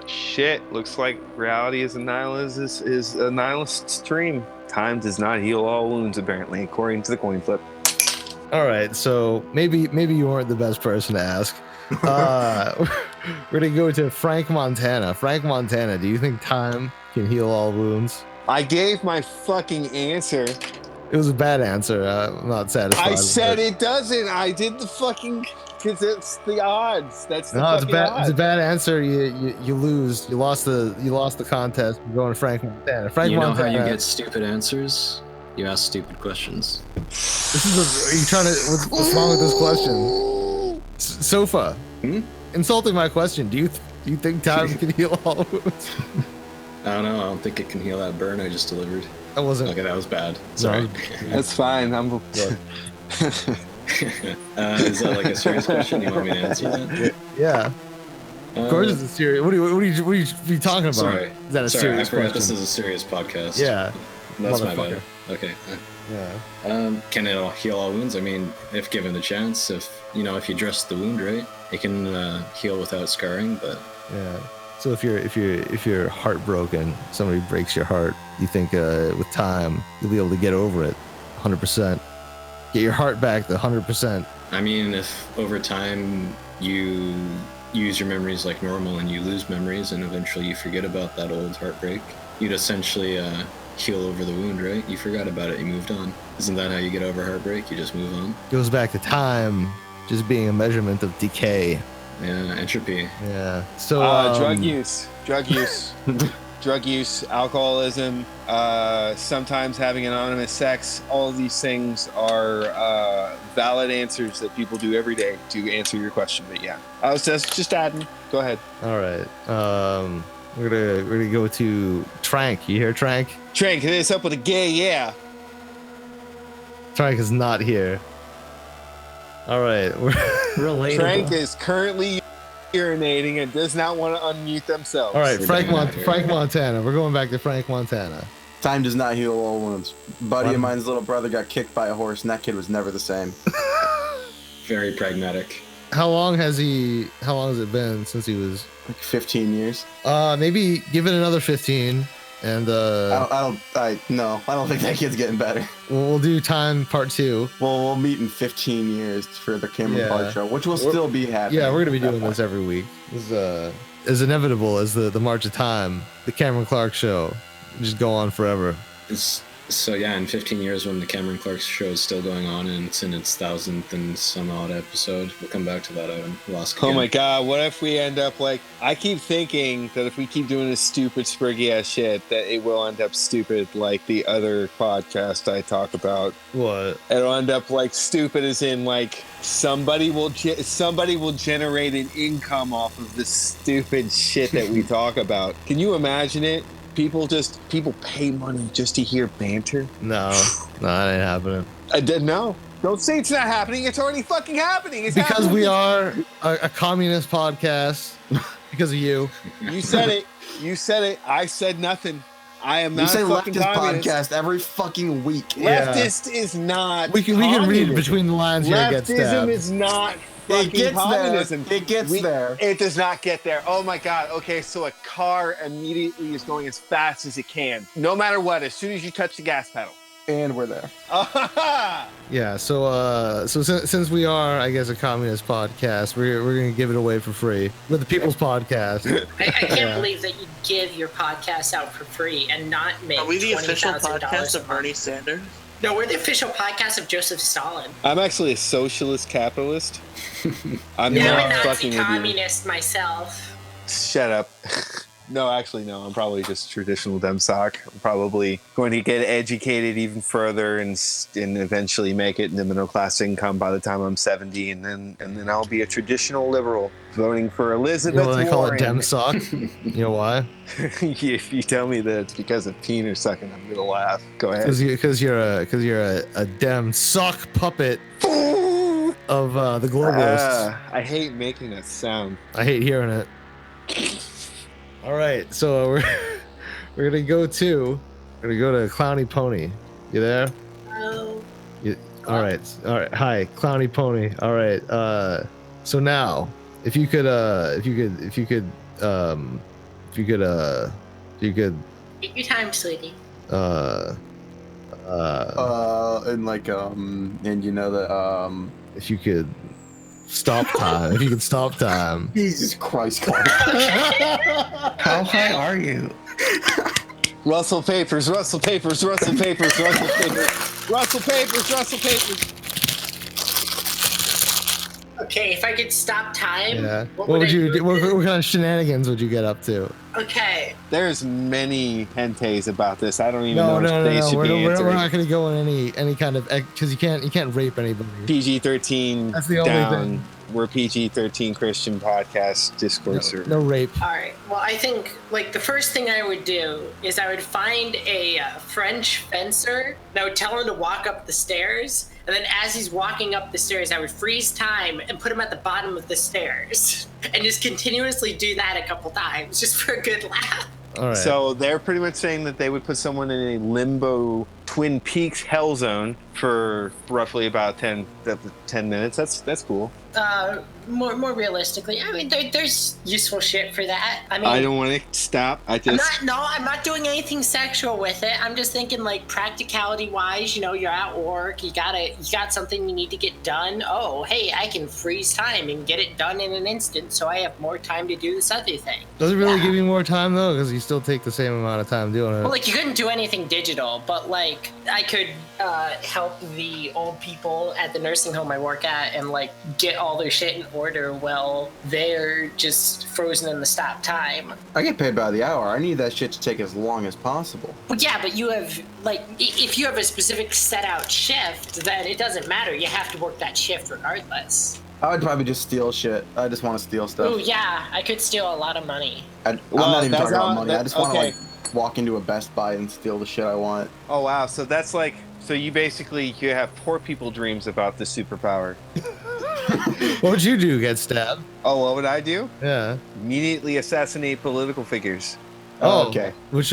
[SPEAKER 1] shit. Looks like reality is a nihilist's dream. Time does not heal all wounds, apparently, according to the coin flip.
[SPEAKER 2] All right. So maybe you weren't the best person to ask. We're gonna go to Frank Montana. Frank Montana, do you think time can heal all wounds?
[SPEAKER 1] I gave my fucking answer.
[SPEAKER 2] It was a bad answer. I'm not satisfied.
[SPEAKER 1] I said it doesn't. I did the fucking because it's the odds. That's the
[SPEAKER 2] No, it's a
[SPEAKER 1] fucking
[SPEAKER 2] bad.
[SPEAKER 1] odds.
[SPEAKER 2] It's a bad answer. You lose. You lost the contest. You're going to Frank Montana. Frank
[SPEAKER 6] You know
[SPEAKER 2] Montana.
[SPEAKER 6] how you get stupid answers? You ask stupid questions.
[SPEAKER 2] Are you trying to? What's wrong with this question? Sofa. Insulting my question. Do you think time can heal all wounds?
[SPEAKER 6] I don't know. I don't think it can heal that burn I just delivered.
[SPEAKER 2] That wasn't.
[SPEAKER 6] Okay, that was bad. Sorry.
[SPEAKER 1] That's fine. I'm.
[SPEAKER 6] Is that like a serious question? You want me to answer that?
[SPEAKER 2] Yeah. Of course, it's a serious. What are you talking about?
[SPEAKER 6] Sorry.
[SPEAKER 2] Is that a
[SPEAKER 6] Sorry,
[SPEAKER 2] serious
[SPEAKER 6] I forgot
[SPEAKER 2] question?
[SPEAKER 6] this is a serious podcast.
[SPEAKER 2] Yeah.
[SPEAKER 6] That's my
[SPEAKER 2] Motherfucker.
[SPEAKER 6] bad. Okay.
[SPEAKER 2] Yeah.
[SPEAKER 6] Can it heal all wounds? I mean, if given the chance, if you dress the wound right, it can heal without scarring. But
[SPEAKER 2] Yeah. So if you're heartbroken, somebody breaks your heart, you think with time you'll be able to get over it, 100%. Get your heart back to 100%.
[SPEAKER 6] I mean, if over time you use your memories like normal and you lose memories and eventually you forget about that old heartbreak, you'd essentially heal over the wound, right? You forgot about it, you moved on. Isn't that how you get over heartbreak? You just move on?
[SPEAKER 2] Goes back to time just being a measurement of decay.
[SPEAKER 6] Yeah, entropy.
[SPEAKER 2] Yeah. So
[SPEAKER 1] Drug use, drug use, alcoholism, sometimes having anonymous sex. All of these things are valid answers that people do every day to answer your question. But yeah, I was just adding. Go ahead.
[SPEAKER 2] All right. We're gonna go to Tranq. You hear Tranq?
[SPEAKER 1] Tranq, hit us up with a gay yeah.
[SPEAKER 2] Tranq is not here. All right.
[SPEAKER 9] Relatable.
[SPEAKER 1] Tranq is currently urinating and does not want to unmute themselves.
[SPEAKER 2] All right,
[SPEAKER 6] We're
[SPEAKER 2] Frank
[SPEAKER 6] done here.
[SPEAKER 2] Frank Montana. We're going back to Frank Montana.
[SPEAKER 4] Time does not heal all wounds. Buddy
[SPEAKER 2] What?
[SPEAKER 4] of mine's little brother got kicked by a horse, and that kid was never the same.
[SPEAKER 6] Very pragmatic.
[SPEAKER 2] How long has it been since he was?
[SPEAKER 4] Like 15 years.
[SPEAKER 2] Maybe give it another 15, and
[SPEAKER 4] I don't think that kid's getting better.
[SPEAKER 2] we'll do time part 2.
[SPEAKER 4] Well, we'll meet in 15 years for the Cameron
[SPEAKER 2] Yeah.
[SPEAKER 4] Park show, which will still be happening.
[SPEAKER 2] Yeah, we're gonna be doing this every week. This is as inevitable as the March of Time, the Cameron Clark show. Just go on forever.
[SPEAKER 6] So yeah, in 15 years when the Cameron Clark show is still going on and it's in its 1000th and some odd episode, we'll come back to that item. We'll ask
[SPEAKER 1] Oh
[SPEAKER 6] again.
[SPEAKER 1] my god, what if we end up like, I keep thinking that if we keep doing this stupid spriggy ass shit, that it will end up stupid like the other podcast I talk about.
[SPEAKER 2] What?
[SPEAKER 1] It'll end up like stupid as in like somebody will generate an income off of this stupid shit that we talk about. Can you imagine it? People pay money just to hear banter.
[SPEAKER 2] No, that ain't happening.
[SPEAKER 1] No, don't say it's not happening. It's already fucking happening. It's
[SPEAKER 2] Because
[SPEAKER 1] happening.
[SPEAKER 2] we are a communist podcast. Because of you.
[SPEAKER 1] You said it. You said it. I said nothing. I am
[SPEAKER 4] You
[SPEAKER 1] not
[SPEAKER 4] say
[SPEAKER 1] a fucking
[SPEAKER 4] leftist
[SPEAKER 1] communist.
[SPEAKER 4] podcast every fucking week.
[SPEAKER 2] Yeah.
[SPEAKER 1] Leftist is not.
[SPEAKER 2] We can read
[SPEAKER 1] communism.
[SPEAKER 2] between the lines here. Get
[SPEAKER 1] Leftism
[SPEAKER 2] stabbed.
[SPEAKER 1] is not
[SPEAKER 4] It
[SPEAKER 1] fucking
[SPEAKER 4] gets
[SPEAKER 1] communism.
[SPEAKER 4] there. It gets there.
[SPEAKER 1] It does not get there. Oh my god. Okay, so a car immediately is going as fast as it can, no matter what. As soon as you touch the gas pedal.
[SPEAKER 4] And we're there.
[SPEAKER 2] Yeah. So since we are, I guess, a communist podcast, we're gonna give it away for free with the People's Podcast.
[SPEAKER 10] I can't
[SPEAKER 2] Yeah.
[SPEAKER 10] believe that you give your podcast out for free and not make
[SPEAKER 3] Are we the official
[SPEAKER 10] $20,000
[SPEAKER 3] podcast
[SPEAKER 10] a
[SPEAKER 3] of
[SPEAKER 10] month.
[SPEAKER 3] Bernie Sanders?
[SPEAKER 10] No, we're the official podcast of Joseph Stalin.
[SPEAKER 1] I'm actually a socialist capitalist. I'm
[SPEAKER 10] Now
[SPEAKER 1] not
[SPEAKER 10] a Nazi
[SPEAKER 1] fucking with you.
[SPEAKER 10] communist myself.
[SPEAKER 1] Shut up. No, actually, no. I'm probably just traditional dem sock. I'm probably going to get educated even further and eventually make it into middle class income by the time I'm 70, and then I'll be a traditional liberal voting for
[SPEAKER 2] You
[SPEAKER 1] Elizabeth
[SPEAKER 2] know what they call it? Dem
[SPEAKER 1] Warren.
[SPEAKER 2] sock. You know why?
[SPEAKER 1] If you tell me that it's because of penis sucking, I'm gonna laugh. Go ahead.
[SPEAKER 2] Because you're a dem sock puppet of the globalists.
[SPEAKER 1] I hate making that sound.
[SPEAKER 2] I hate hearing it. All right, so we're gonna go to ClowneyPony. You there?
[SPEAKER 10] Oh.
[SPEAKER 2] All right. Hi, ClowneyPony. All right. So now, if you could
[SPEAKER 10] Take your time, sweetie.
[SPEAKER 4] And you know that
[SPEAKER 2] if you could stop time. If you could stop time.
[SPEAKER 4] Jesus Christ, Clark.
[SPEAKER 9] How high are you?
[SPEAKER 1] Russell papers, Russell papers, Russell papers, Russell papers, Russell papers, Russell papers.
[SPEAKER 10] Okay, if I could stop time,
[SPEAKER 2] Yeah.
[SPEAKER 10] what
[SPEAKER 2] What would
[SPEAKER 10] I
[SPEAKER 2] you
[SPEAKER 10] do
[SPEAKER 2] do?
[SPEAKER 10] with
[SPEAKER 2] What kind of shenanigans would you get up to?
[SPEAKER 10] it? Okay.
[SPEAKER 1] There's many hentais about this. I don't even
[SPEAKER 2] No,
[SPEAKER 1] know if they should be
[SPEAKER 2] we're
[SPEAKER 1] answered.
[SPEAKER 2] not going to go in any kind of because you can't rape anybody.
[SPEAKER 1] PG-13
[SPEAKER 2] That's the only
[SPEAKER 1] down.
[SPEAKER 2] thing.
[SPEAKER 1] We're PG-13 Christian podcast discourser.
[SPEAKER 2] No rape.
[SPEAKER 10] All right. Well, I think like the first thing I would do is I would find a French fencer and I would tell him to walk up the stairs. And then as he's walking up the stairs, I would freeze time and put him at the bottom of the stairs and just continuously do that a couple times just for a good laugh.
[SPEAKER 2] All right.
[SPEAKER 1] So they're pretty much saying that they would put someone in a limbo Twin Peaks hell zone for roughly about 10 minutes. That's cool.
[SPEAKER 10] More realistically, I mean, there's useful shit for that. I mean,
[SPEAKER 1] I don't want to stop. I'm
[SPEAKER 10] not doing anything sexual with it. I'm just thinking like practicality wise, you know, you're at work, you got something you need to get done. Oh, hey, I can freeze time and get it done in an instant, so I have more time to do this other thing.
[SPEAKER 2] Does it really give you more time though? Because you still take the same amount of time doing it.
[SPEAKER 10] Well, like you couldn't do anything digital, but like I could help the old people at the nursing home I work at and like get all their shit in order while they're just frozen in the stop time.
[SPEAKER 4] I get paid by the hour. I need that shit to take as long as possible.
[SPEAKER 10] Well, yeah, but you have like if you have a specific set out shift, then it doesn't matter. You have to work that shift regardless.
[SPEAKER 4] I would probably just steal shit. I just want to steal stuff.
[SPEAKER 10] Oh yeah, I could steal a lot of money.
[SPEAKER 4] I'm not even talking about money. I just want to like walk into a Best Buy and steal the shit I want.
[SPEAKER 1] Oh wow, so that's like, so you have poor people dreams about this superpower.
[SPEAKER 2] What would you do? Get stabbed?
[SPEAKER 1] Oh, what would I do?
[SPEAKER 2] Yeah.
[SPEAKER 1] Immediately assassinate political figures.
[SPEAKER 2] Oh,
[SPEAKER 4] okay.
[SPEAKER 2] Which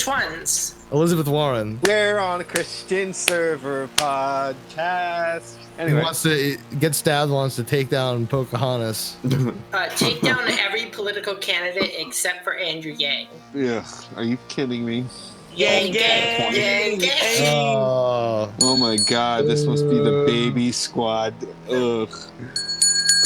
[SPEAKER 10] ones?
[SPEAKER 2] Elizabeth Warren.
[SPEAKER 1] We're on a Christian server podcast. Anyway.
[SPEAKER 2] Get stabbed wants to take down Pocahontas.
[SPEAKER 10] Take down every political candidate except for Andrew Yang.
[SPEAKER 1] Yeah, are you kidding me?
[SPEAKER 10] Yang, gang, gang, gang.
[SPEAKER 1] Oh my god, this must be the baby squad. Ugh.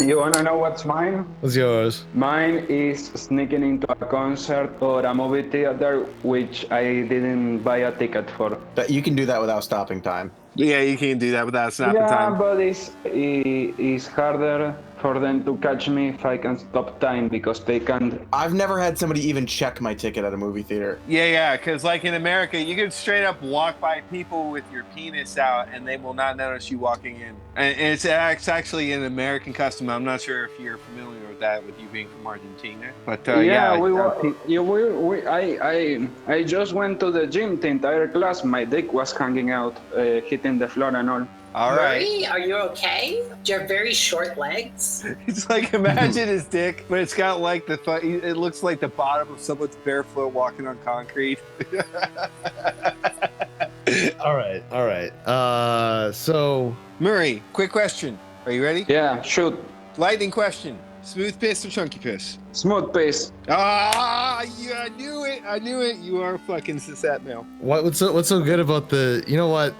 [SPEAKER 7] You wanna know what's mine?
[SPEAKER 2] What's yours?
[SPEAKER 7] Mine is sneaking into a concert or a movie theater which I didn't buy a ticket for.
[SPEAKER 4] But you can do that without stopping time.
[SPEAKER 1] Yeah, you can't do that without stopping time.
[SPEAKER 7] Yeah, but it's harder for them to catch me if I can stop time because they can't.
[SPEAKER 4] I've never had somebody even check my ticket at a movie theater.
[SPEAKER 1] Yeah, because like in America, you can straight up walk by people with your penis out and they will not notice you walking in. And it's actually an American custom. I'm not sure if you're familiar with that, with you being from Argentina. But
[SPEAKER 7] I just went to the gym the entire class. My dick was hanging out, hitting the floor and all.
[SPEAKER 1] All right.
[SPEAKER 10] Murray, are you okay? Do you have very short legs?
[SPEAKER 1] It's like, imagine his dick, but it's got like it looks like the bottom of someone's barefoot walking on concrete.
[SPEAKER 2] All right. So
[SPEAKER 1] Murray, quick question. Are you ready?
[SPEAKER 7] Yeah, shoot.
[SPEAKER 1] Lightning question. Smooth piss or chunky piss?
[SPEAKER 7] Smooth piss.
[SPEAKER 1] Ah, yeah, I knew it. You are fucking cisat male.
[SPEAKER 2] what's so good about the? You know what?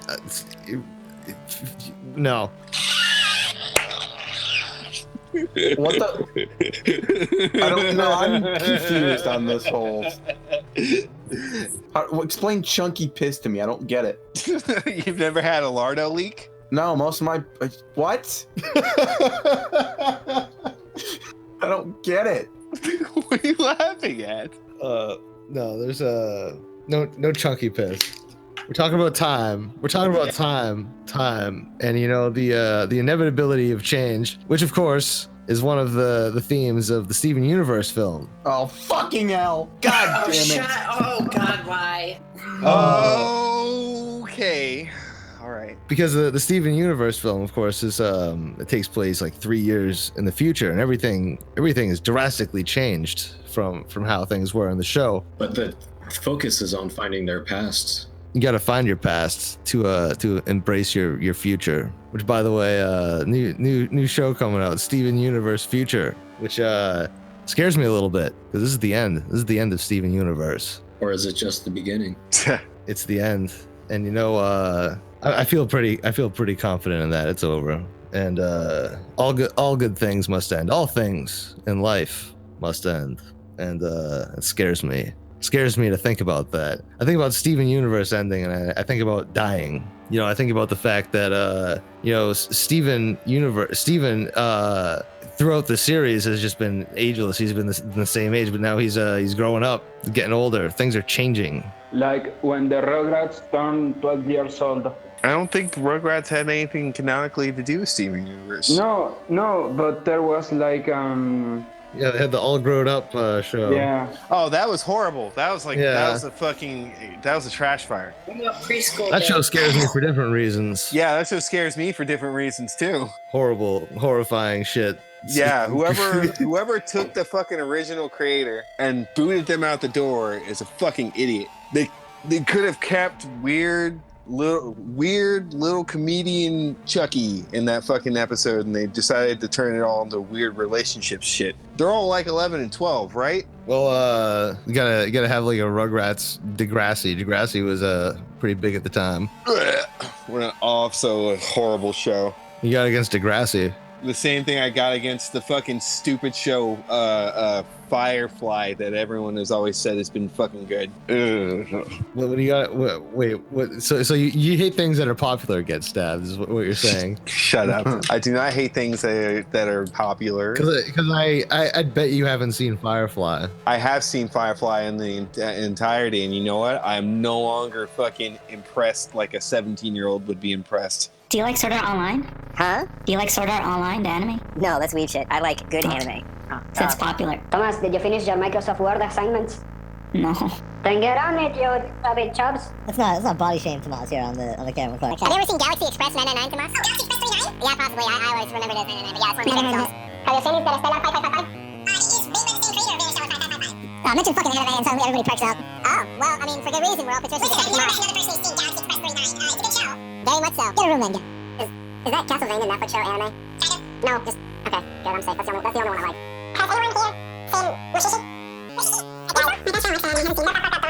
[SPEAKER 2] No.
[SPEAKER 4] What the? I don't know. I'm confused on this whole. Explain chunky piss to me. I don't get it.
[SPEAKER 1] You've never had a lardo leak?
[SPEAKER 4] No, most of my. What? I don't get it.
[SPEAKER 1] What are you laughing at?
[SPEAKER 2] No, there's no chunky piss. We're talking about time. Time, and you know the inevitability of change, which of course is one of the themes of the Steven Universe film.
[SPEAKER 4] Oh fucking hell! God damn it!
[SPEAKER 10] Oh God, why?
[SPEAKER 1] Okay. All right.
[SPEAKER 2] Because the Steven Universe film, of course, is it takes place like 3 years in the future, and everything is drastically changed from how things were in the show.
[SPEAKER 6] But the focus is on finding their past.
[SPEAKER 2] You got to find your past to embrace your future. Which, by the way, new show coming out, Steven Universe Future, which scares me a little bit because this is the end. This is the end of Steven Universe.
[SPEAKER 6] Or is it just the beginning?
[SPEAKER 2] It's the end, and you know, I feel pretty confident in that it's over. And all good things must end. All things in life must end, and it scares me. scares me to think about that. I think about Steven Universe ending, and I think about dying. You know, I think about the fact that Steven throughout the series has just been ageless. He's been the same age, but now he's growing up, getting older. Things are changing.
[SPEAKER 7] Like when the Rugrats turned 12 years old.
[SPEAKER 1] I don't think Rugrats had anything canonically to do with Steven Universe.
[SPEAKER 7] No, but there was like
[SPEAKER 2] Yeah, they had the all grown up show.
[SPEAKER 7] Yeah.
[SPEAKER 1] Oh, that was horrible. That was that was a trash fire.
[SPEAKER 10] Preschool.
[SPEAKER 2] That show scares me for different reasons.
[SPEAKER 1] Yeah, that show scares me for different reasons too.
[SPEAKER 2] Horrible, horrifying shit.
[SPEAKER 1] Yeah, whoever took the fucking original creator and booted them out the door is a fucking idiot. They could have kept weird little comedian Chucky in that fucking episode, and they decided to turn it all into weird relationship shit. They're all like 11 and 12, right?
[SPEAKER 2] Well, you gotta have like a Rugrats Degrassi. Degrassi was pretty big at the time.
[SPEAKER 1] What an also horrible show.
[SPEAKER 2] You got against Degrassi.
[SPEAKER 1] The same thing I got against the fucking stupid show Firefly that everyone has always said has been fucking good.
[SPEAKER 2] What do you got? Wait, what? So you hate things that are popular get stabbed is what you're saying?
[SPEAKER 1] Shut up. I do not hate things that are popular.
[SPEAKER 2] Because I bet you haven't seen Firefly.
[SPEAKER 1] I have seen Firefly in the entirety, and you know what? I'm no longer fucking impressed like a 17-year-old would be impressed.
[SPEAKER 11] Do you like Sword Art Online?
[SPEAKER 12] Huh?
[SPEAKER 11] Do you like Sword Art Online, the anime?
[SPEAKER 12] No, that's weird shit. I like good anime.
[SPEAKER 11] So it's popular.
[SPEAKER 12] Thomas, did you finish your Microsoft Word assignments?
[SPEAKER 11] No.
[SPEAKER 12] Then get on it, you chubby chubs.
[SPEAKER 13] Let's not body shame Tomas here on the camera. Clark.
[SPEAKER 14] Have you ever seen Galaxy Express 999, Tomas? Oh, Galaxy Express 39? Yeah, possibly. I always remember those 99, but yeah, it's one of my favorite shows. Have you seen Interstellar 5555? He's made by the same creator of Interstellar 5555.
[SPEAKER 11] I mentioned fucking anime and suddenly everybody perks up.
[SPEAKER 14] Oh, well, I mean, for good reason. We're all patricians. Listen, have you ever met another person who's seen Galaxy Express 39? It's a good show. Very much so.
[SPEAKER 11] Get a room then.
[SPEAKER 14] Is that Castlevania Netflix show anime? Kind of. No, just okay. Good, I'm safe. That's the only one I like. Has anyone here seen Mushishi? Mushishi? Yeah, my best friend likes it. I haven't seen that.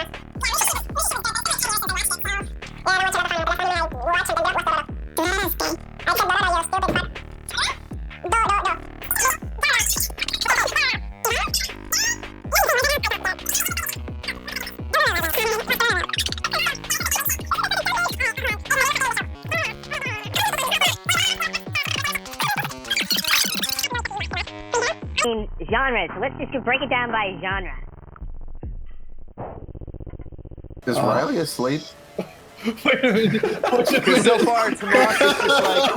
[SPEAKER 12] Genres. Let's just break it down by genre.
[SPEAKER 4] Is Riely asleep?
[SPEAKER 2] Wait a minute.
[SPEAKER 1] Because so far, Tomas is just like,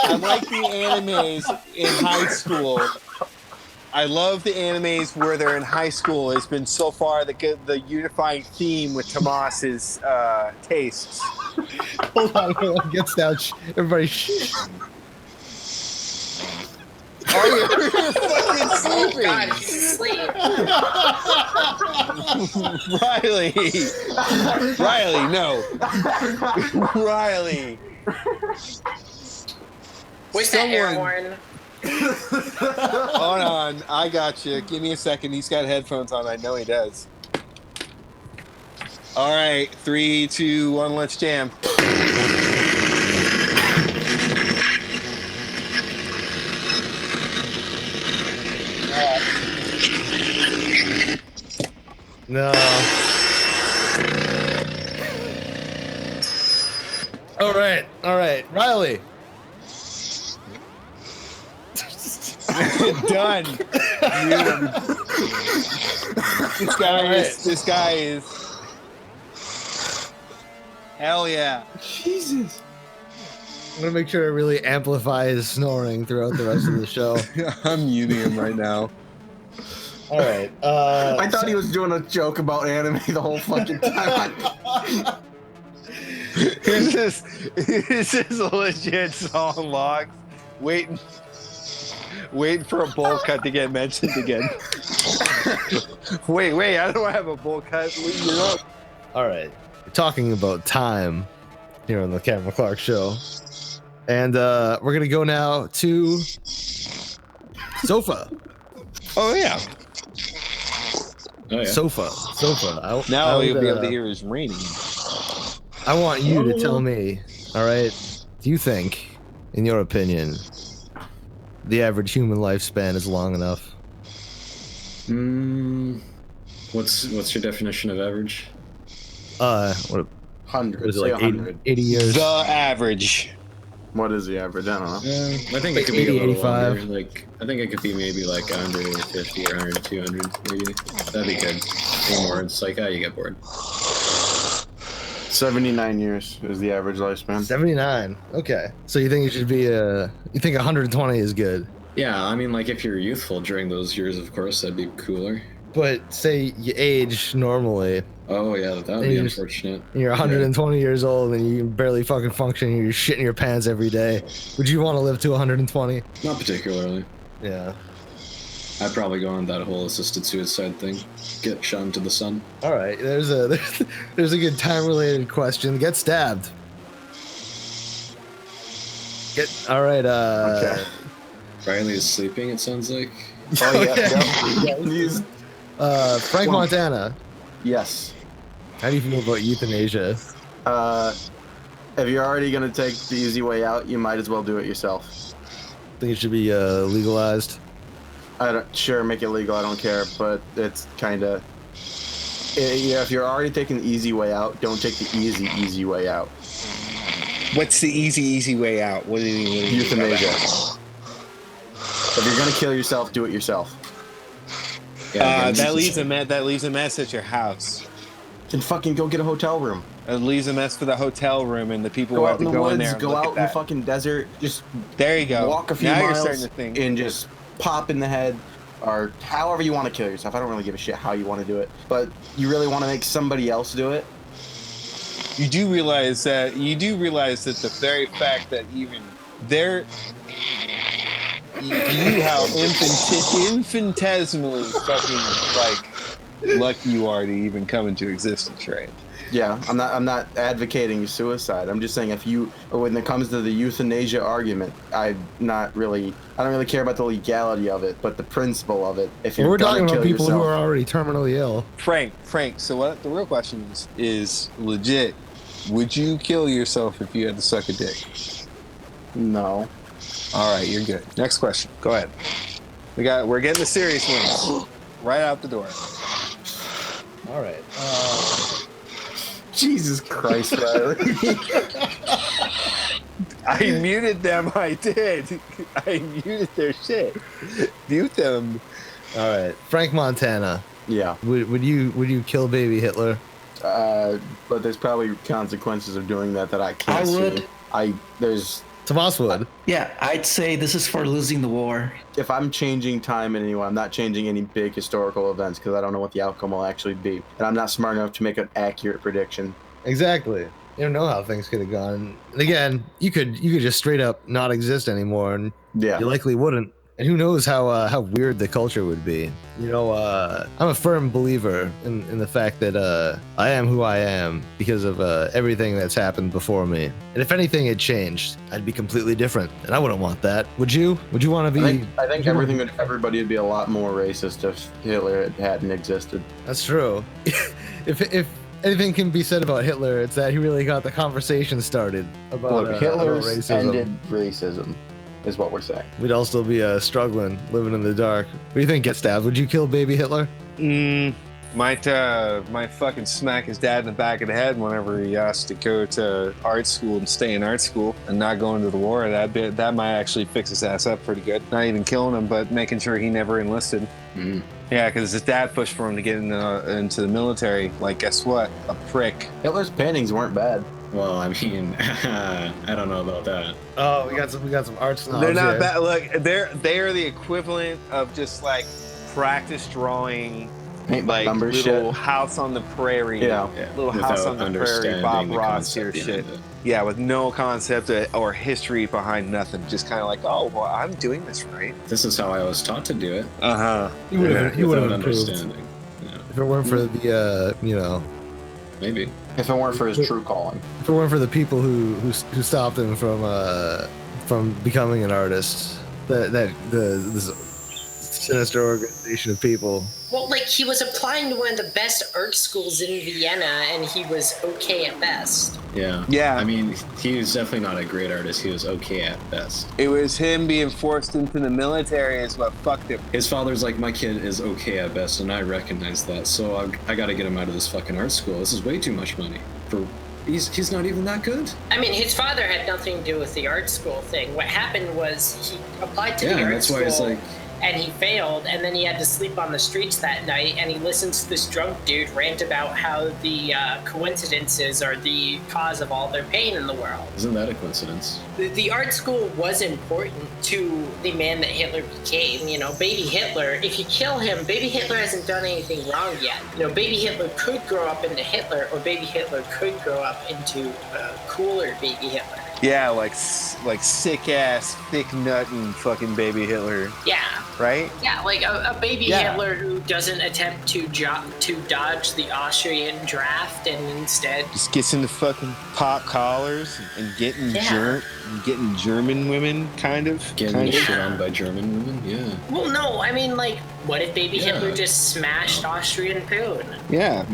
[SPEAKER 1] I like the animes in high school. I love the animes where they're in high school. It's been so far the unifying theme with Tomas's tastes.
[SPEAKER 2] Hold on, everyone gets down. Everybody.
[SPEAKER 1] Oh, you're fucking sleeping.
[SPEAKER 10] God, he's asleep.
[SPEAKER 1] Riely, no. Riely.
[SPEAKER 10] Where's that air horn?
[SPEAKER 1] Hold on, I got you. Give me a second. He's got headphones on. I know he does. All right, 3, 2, 1, let's jam.
[SPEAKER 2] No. All right, Riely.
[SPEAKER 1] Done. This guy is. Hell yeah.
[SPEAKER 4] Jesus.
[SPEAKER 2] I'm gonna make sure to really amplify his snoring throughout the rest of the show.
[SPEAKER 1] I'm muting him right now.
[SPEAKER 2] All right.
[SPEAKER 4] I thought he was doing a joke about anime the whole fucking time.
[SPEAKER 1] It's just legit song logs waiting for a bowl cut to get mentioned again. wait, I don't have a bowl cut. Leave it up.
[SPEAKER 2] All right. We're talking about time here on the Kevin Clark Show. And we're going to go now to Sofa.
[SPEAKER 1] Oh, yeah.
[SPEAKER 6] Oh, yeah.
[SPEAKER 2] Sofa.
[SPEAKER 1] Now you'll be able to hear his rating.
[SPEAKER 2] I want you to tell me, all right, do you think, in your opinion, the average human lifespan is long enough?
[SPEAKER 6] What's your definition of average?
[SPEAKER 2] What
[SPEAKER 4] 100.
[SPEAKER 2] was it,
[SPEAKER 4] Say
[SPEAKER 2] like
[SPEAKER 4] 100.
[SPEAKER 2] 80 years?
[SPEAKER 1] The average.
[SPEAKER 4] What is the average? I don't know.
[SPEAKER 6] I think it could
[SPEAKER 2] 80,
[SPEAKER 6] be a little
[SPEAKER 2] 85.
[SPEAKER 6] longer. Like, I think it could be maybe like 150 or 100, 200, maybe. That'd be good. Any more, it's like, you get bored.
[SPEAKER 4] 79 years is the average lifespan.
[SPEAKER 2] 79. Okay. So you think it should be you think 120 is good?
[SPEAKER 6] Yeah, I mean, like, if you're youthful during those years, of course, that'd be cooler.
[SPEAKER 2] But say you age normally.
[SPEAKER 6] Oh, yeah, that would be unfortunate.
[SPEAKER 2] You're 120 years old and you can barely fucking function. You're shitting your pants every day. Would you want to live to 120?
[SPEAKER 6] Not particularly.
[SPEAKER 2] Yeah.
[SPEAKER 6] I'd probably go on that whole assisted suicide thing. Get shot into the sun.
[SPEAKER 2] All right. There's a good time-related question. Get stabbed. All right.
[SPEAKER 4] Okay.
[SPEAKER 6] Riely is sleeping, it sounds like.
[SPEAKER 4] Oh, yeah.
[SPEAKER 2] Frank Montana.
[SPEAKER 4] Yes.
[SPEAKER 2] How do you feel about euthanasia?
[SPEAKER 4] If you're already going to take the easy way out, you might as well do it yourself.
[SPEAKER 2] Think it should be legalized?
[SPEAKER 4] Sure, make it legal, I don't care, but it's kind of... Yeah, if you're already taking the easy way out, don't take the easy way out.
[SPEAKER 1] What's the easy way out? What do you mean?
[SPEAKER 4] Euthanasia. If you're going to kill yourself, do it yourself.
[SPEAKER 1] Yeah, that leaves a mess at your house.
[SPEAKER 4] Then fucking go get a hotel room.
[SPEAKER 1] It leaves a mess for the hotel room and the people who
[SPEAKER 4] Go
[SPEAKER 1] have
[SPEAKER 4] out
[SPEAKER 1] to
[SPEAKER 4] in the
[SPEAKER 1] go in
[SPEAKER 4] woods,
[SPEAKER 1] there.
[SPEAKER 4] go out in the fucking desert, just
[SPEAKER 1] there you go.
[SPEAKER 4] Walk a few
[SPEAKER 1] now
[SPEAKER 4] miles
[SPEAKER 1] you're starting to think.
[SPEAKER 4] And just pop in the head, or however you want to kill yourself. I don't really give a shit how you want to do it, but you really want to make somebody else do it.
[SPEAKER 1] You do realize that the very fact that even there, you how infinitesimally fucking like lucky you are to even come into existence, right?
[SPEAKER 4] Yeah, I'm not advocating suicide. I'm just saying when it comes to the euthanasia argument, I don't really care about the legality of it, but the principle of it. If you're
[SPEAKER 2] we're talking about people
[SPEAKER 4] yourself,
[SPEAKER 2] who are already terminally ill.
[SPEAKER 1] Frank. So what the real question is legit. Would you kill yourself if you had to suck a dick?
[SPEAKER 4] No.
[SPEAKER 1] All right, you're good. Next question. Go ahead. We're getting the serious ones right out the door.
[SPEAKER 2] All right.
[SPEAKER 4] Jesus Christ, Riely.
[SPEAKER 1] I muted them. I did. I muted their shit. Mute them.
[SPEAKER 2] All right. Frank Montana.
[SPEAKER 4] Yeah.
[SPEAKER 2] Would you kill baby Hitler?
[SPEAKER 4] But there's probably consequences of doing that I can't see.
[SPEAKER 9] I would.
[SPEAKER 2] Tomas would.
[SPEAKER 9] Yeah, I'd say this is for losing the war.
[SPEAKER 4] If I'm changing time in any way, I'm not changing any big historical events because I don't know what the outcome will actually be. And I'm not smart enough to make an accurate prediction.
[SPEAKER 2] Exactly. You don't know how things could have gone. And again, you could just straight up not exist anymore, and
[SPEAKER 4] yeah,
[SPEAKER 2] you likely wouldn't. And who knows how weird the culture would be. You know, I'm a firm believer in the fact that I am who I am because of everything that's happened before me. And if anything had changed, I'd be completely different. And I wouldn't want that. Would you? Would you want to be?
[SPEAKER 4] I think everybody would be a lot more racist if Hitler hadn't existed.
[SPEAKER 2] That's true. If anything can be said about Hitler, it's that he really got the conversation started about
[SPEAKER 4] Hitler
[SPEAKER 2] racism.
[SPEAKER 4] ended racism. Is what we're saying.
[SPEAKER 2] We'd all still be struggling, living in the dark. What do you think, Get Stabbed? Would you kill baby Hitler?
[SPEAKER 1] Might fucking smack his dad in the back of the head whenever he has to go to art school and stay in art school and not go into the war. That might actually fix his ass up pretty good. Not even killing him, but making sure he never enlisted.
[SPEAKER 6] Mm.
[SPEAKER 1] Yeah, because his dad pushed for him to get into the military. Like, guess what? A prick.
[SPEAKER 4] Hitler's paintings weren't bad.
[SPEAKER 6] Well, I mean, I don't know about that.
[SPEAKER 2] Oh, we got some art snobs.
[SPEAKER 1] They're not
[SPEAKER 2] here.
[SPEAKER 1] bad. Look, they are the equivalent of just like practice drawing, like little
[SPEAKER 4] shit.
[SPEAKER 1] house on the prairie.
[SPEAKER 4] Yeah.
[SPEAKER 1] Little house on the prairie. Bob Ross here shit. Yeah, with no concept or history behind nothing. Just kind of like, oh, well, I'm doing this right.
[SPEAKER 6] This is how I was taught to do it.
[SPEAKER 2] You would have
[SPEAKER 6] without
[SPEAKER 2] improved
[SPEAKER 6] understanding.
[SPEAKER 2] if it weren't for the
[SPEAKER 6] Maybe.
[SPEAKER 4] If it weren't for his true calling.
[SPEAKER 2] If it weren't for the people who stopped him from becoming an artist, the sinister organization of people.
[SPEAKER 10] Well, like, he was applying to one of the best art schools in Vienna, and he was okay at best.
[SPEAKER 6] Yeah. I mean, he was definitely not a great artist. He was okay at best.
[SPEAKER 1] It was him being forced into the military is what fucked him.
[SPEAKER 6] His father's like, my kid is okay at best, and I recognize that. So I got to get him out of this fucking art school. This is way too much money for. He's not even that good.
[SPEAKER 10] I mean, his father had nothing to do with the art school thing. What happened was he applied to the art
[SPEAKER 6] that's
[SPEAKER 10] school.
[SPEAKER 6] why it's like.
[SPEAKER 10] And he failed, and then he had to sleep on the streets that night, and he listens to this drunk dude rant about how the coincidences are the cause of all their pain in the world.
[SPEAKER 6] Isn't that a coincidence?
[SPEAKER 10] The art school was important to the man that Hitler became. You know, baby Hitler, if you kill him, baby Hitler hasn't done anything wrong yet. You know, baby Hitler could grow up into Hitler, or baby Hitler could grow up into a cooler baby Hitler.
[SPEAKER 1] Yeah, like sick ass, thick nutting fucking baby Hitler.
[SPEAKER 10] Yeah.
[SPEAKER 1] Right?
[SPEAKER 10] Yeah, like a baby Hitler who doesn't attempt to dodge the Austrian draft and instead
[SPEAKER 1] just gets into fucking pop collars and getting German women, kind of.
[SPEAKER 6] Getting shit on by German women, yeah.
[SPEAKER 10] Well, no, I mean, like, what if baby Hitler just smashed Austrian poon?
[SPEAKER 1] Yeah,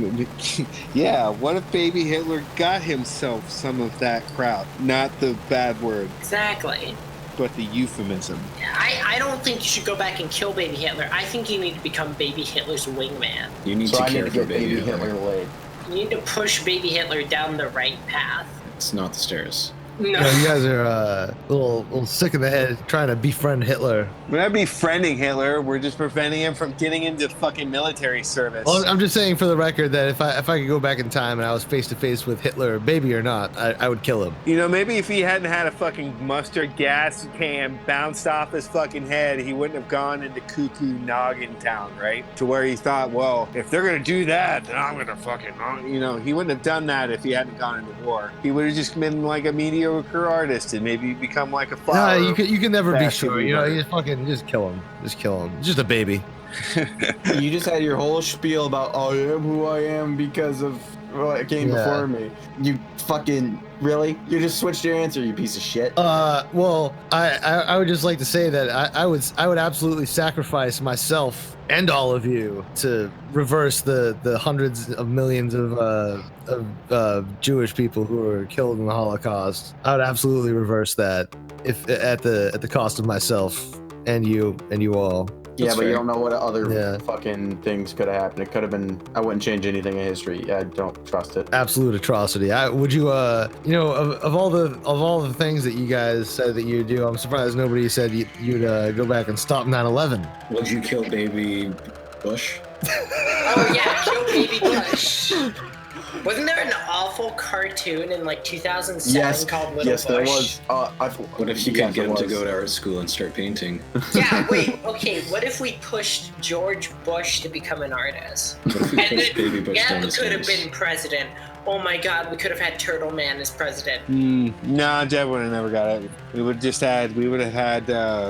[SPEAKER 1] yeah. What if baby Hitler got himself some of that crowd? Not the bad word.
[SPEAKER 10] Exactly.
[SPEAKER 1] But the euphemism.
[SPEAKER 10] I don't think you should go back and kill baby Hitler. I think you need to become baby Hitler's wingman.
[SPEAKER 6] You need to care for baby Hitler
[SPEAKER 4] laid.
[SPEAKER 10] You need to push baby Hitler down the right path.
[SPEAKER 6] It's not the stairs.
[SPEAKER 10] No.
[SPEAKER 2] You guys are a little sick in the head trying to befriend Hitler.
[SPEAKER 1] We're not befriending Hitler. We're just preventing him from getting into fucking military service.
[SPEAKER 2] Well, I'm just saying for the record that if I could go back in time and I was face to face with Hitler, baby or not, I would kill him.
[SPEAKER 1] You know, maybe if he hadn't had a fucking mustard gas can bounced off his fucking head, he wouldn't have gone into cuckoo noggin town, right? To where he thought, well, if they're gonna do that, then I'm gonna fucking, you know, he wouldn't have done that if he hadn't gone into war. He would have just been like a mediocre artist and maybe become like a flower.
[SPEAKER 2] No, you can never be sure. You know, you just kill him. Just kill him. Just a baby.
[SPEAKER 4] You just had your whole spiel about I am who I am because of what came before me. You fucking really? You just switched your answer, you piece of shit.
[SPEAKER 2] Well, I would just like to say that I would absolutely sacrifice myself and all of you to reverse the hundreds of millions of Jewish people who were killed in the Holocaust. I would absolutely reverse that if at the cost of myself and you all.
[SPEAKER 4] Yeah, but you don't know what other fucking things could have happened. It could have been. I wouldn't change anything in history. I don't trust it.
[SPEAKER 2] Absolute atrocity. Would you? You know, of all the things that you guys said that you do, I'm surprised nobody said you'd go back and stop 9/11.
[SPEAKER 6] Would you kill baby Bush?
[SPEAKER 10] Oh yeah, kill baby Bush. Wasn't there an awful cartoon in like 2007 called Little Bush?
[SPEAKER 4] Yes, there was.
[SPEAKER 6] What if you could get him to go to art school and start painting?
[SPEAKER 10] Yeah, wait, okay, what if we pushed George Bush to become an artist?
[SPEAKER 6] What if we pushed baby Bush down
[SPEAKER 10] we
[SPEAKER 6] his
[SPEAKER 10] could have
[SPEAKER 6] nose?
[SPEAKER 10] been president. Oh my god, we could have had Turtle Man as president.
[SPEAKER 1] No, Jeb would have never got it. We would have had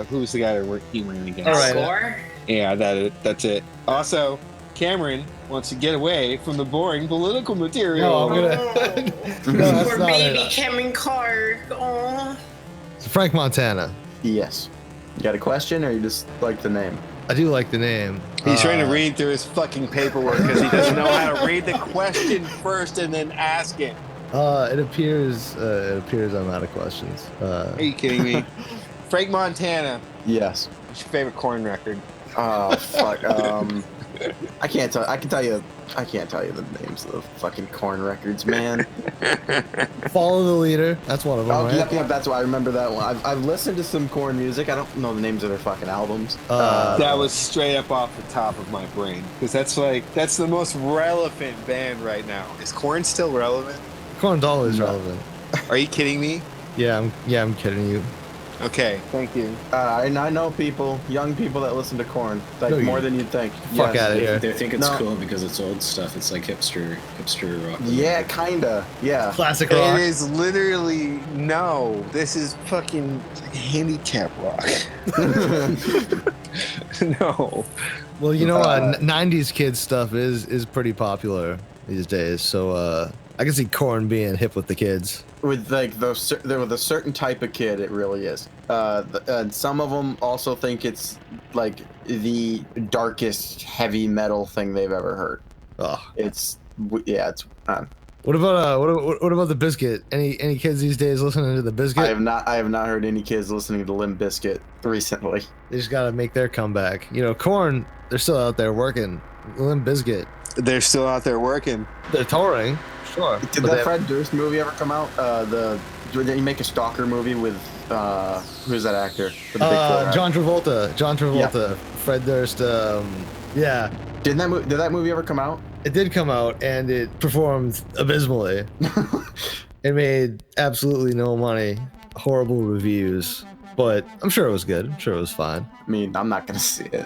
[SPEAKER 1] who was the guy that he ran against?
[SPEAKER 10] Al Gore?
[SPEAKER 1] Yeah, that's it. Also, Cameron wants to get away from the boring political material.
[SPEAKER 2] No, I'm gonna. No, that's
[SPEAKER 10] Poor
[SPEAKER 2] not
[SPEAKER 10] baby
[SPEAKER 2] it.
[SPEAKER 10] Cameron Clarke. Oh.
[SPEAKER 2] It's Frank Montana.
[SPEAKER 4] Yes. You got a question, or you just like the name?
[SPEAKER 2] I do like the name.
[SPEAKER 1] He's trying to read through his fucking paperwork because he doesn't know how to read the question first and then ask it.
[SPEAKER 2] It appears I'm out of questions.
[SPEAKER 1] Are you kidding me? Frank Montana.
[SPEAKER 4] Yes.
[SPEAKER 1] What's your favorite corn record?
[SPEAKER 4] Oh fuck. I can't tell. I can't tell you the names of the fucking corn records, man.
[SPEAKER 2] Follow the Leader. That's one of them, right?
[SPEAKER 4] Yep, that's why I remember that one. I've listened to some corn music. I don't know the names of their fucking albums.
[SPEAKER 1] That was straight up off the top of my brain because that's the most relevant band right now. Is Korn still relevant?
[SPEAKER 2] Korn's always relevant.
[SPEAKER 1] Are you kidding me?
[SPEAKER 2] Yeah, I'm kidding you.
[SPEAKER 1] Okay, thank you.
[SPEAKER 4] I know young people that listen to Korn, like more than you'd think.
[SPEAKER 2] Fuck out of here.
[SPEAKER 6] They think it's cool because it's old stuff. It's like hipster rock.
[SPEAKER 4] Yeah, kinda. Yeah.
[SPEAKER 2] Classic rock.
[SPEAKER 1] It is literally this is fucking handicap rock. No.
[SPEAKER 2] Well, you know, 90s kids stuff is pretty popular these days. So I can see Korn being hip with the kids.
[SPEAKER 4] With like those, with a certain type of kid, it really is. And some of them also think it's like the darkest heavy metal thing they've ever heard.
[SPEAKER 2] Oh,
[SPEAKER 4] it's What
[SPEAKER 2] about the Biscuit? Any kids these days listening to the Biscuit?
[SPEAKER 4] I have not heard any kids listening to Limp Bizkit recently.
[SPEAKER 2] They just gotta make their comeback. You know, Korn, they're still out there working. Limp Bizkit,
[SPEAKER 1] they're still out there working.
[SPEAKER 2] They're touring. Sure.
[SPEAKER 4] Did that Fred Durst movie ever come out? Did he make a stalker movie with who's that actor? With the big forehead?
[SPEAKER 2] John Travolta.
[SPEAKER 4] Yeah.
[SPEAKER 2] Fred Durst. Yeah.
[SPEAKER 4] Did that movie ever come out?
[SPEAKER 2] It did come out, and it performed abysmally. It made absolutely no money. Horrible reviews, but I'm sure it was good. I'm sure it was fine.
[SPEAKER 4] I mean, I'm not gonna see it.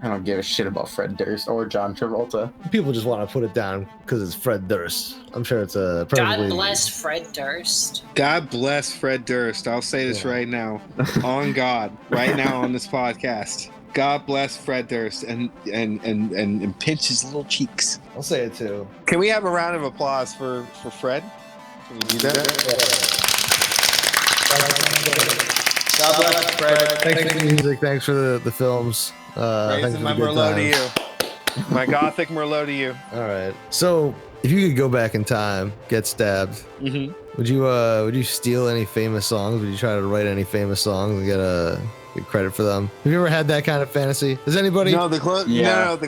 [SPEAKER 4] I don't give a shit about Fred Durst or John Travolta.
[SPEAKER 2] People just want to put it down because it's Fred Durst. I'm sure it's a perfectly...
[SPEAKER 10] God bless Fred Durst.
[SPEAKER 1] God bless Fred Durst. I'll say this right now, on God, right now on this podcast. God bless Fred Durst and pinch his little cheeks.
[SPEAKER 2] I'll say it too.
[SPEAKER 1] Can we have a round of applause for Fred? Can we do that? God bless Fred.
[SPEAKER 2] Thanks for the music. Thanks for the films.
[SPEAKER 1] Raising my Merlot to you. My gothic Merlot to you.
[SPEAKER 2] All right. So, if you could go back in time, get stabbed, would you steal any famous songs? Would you try to write any famous songs and get credit for them? Have you ever had that kind of fantasy? Does anybody?
[SPEAKER 1] No, the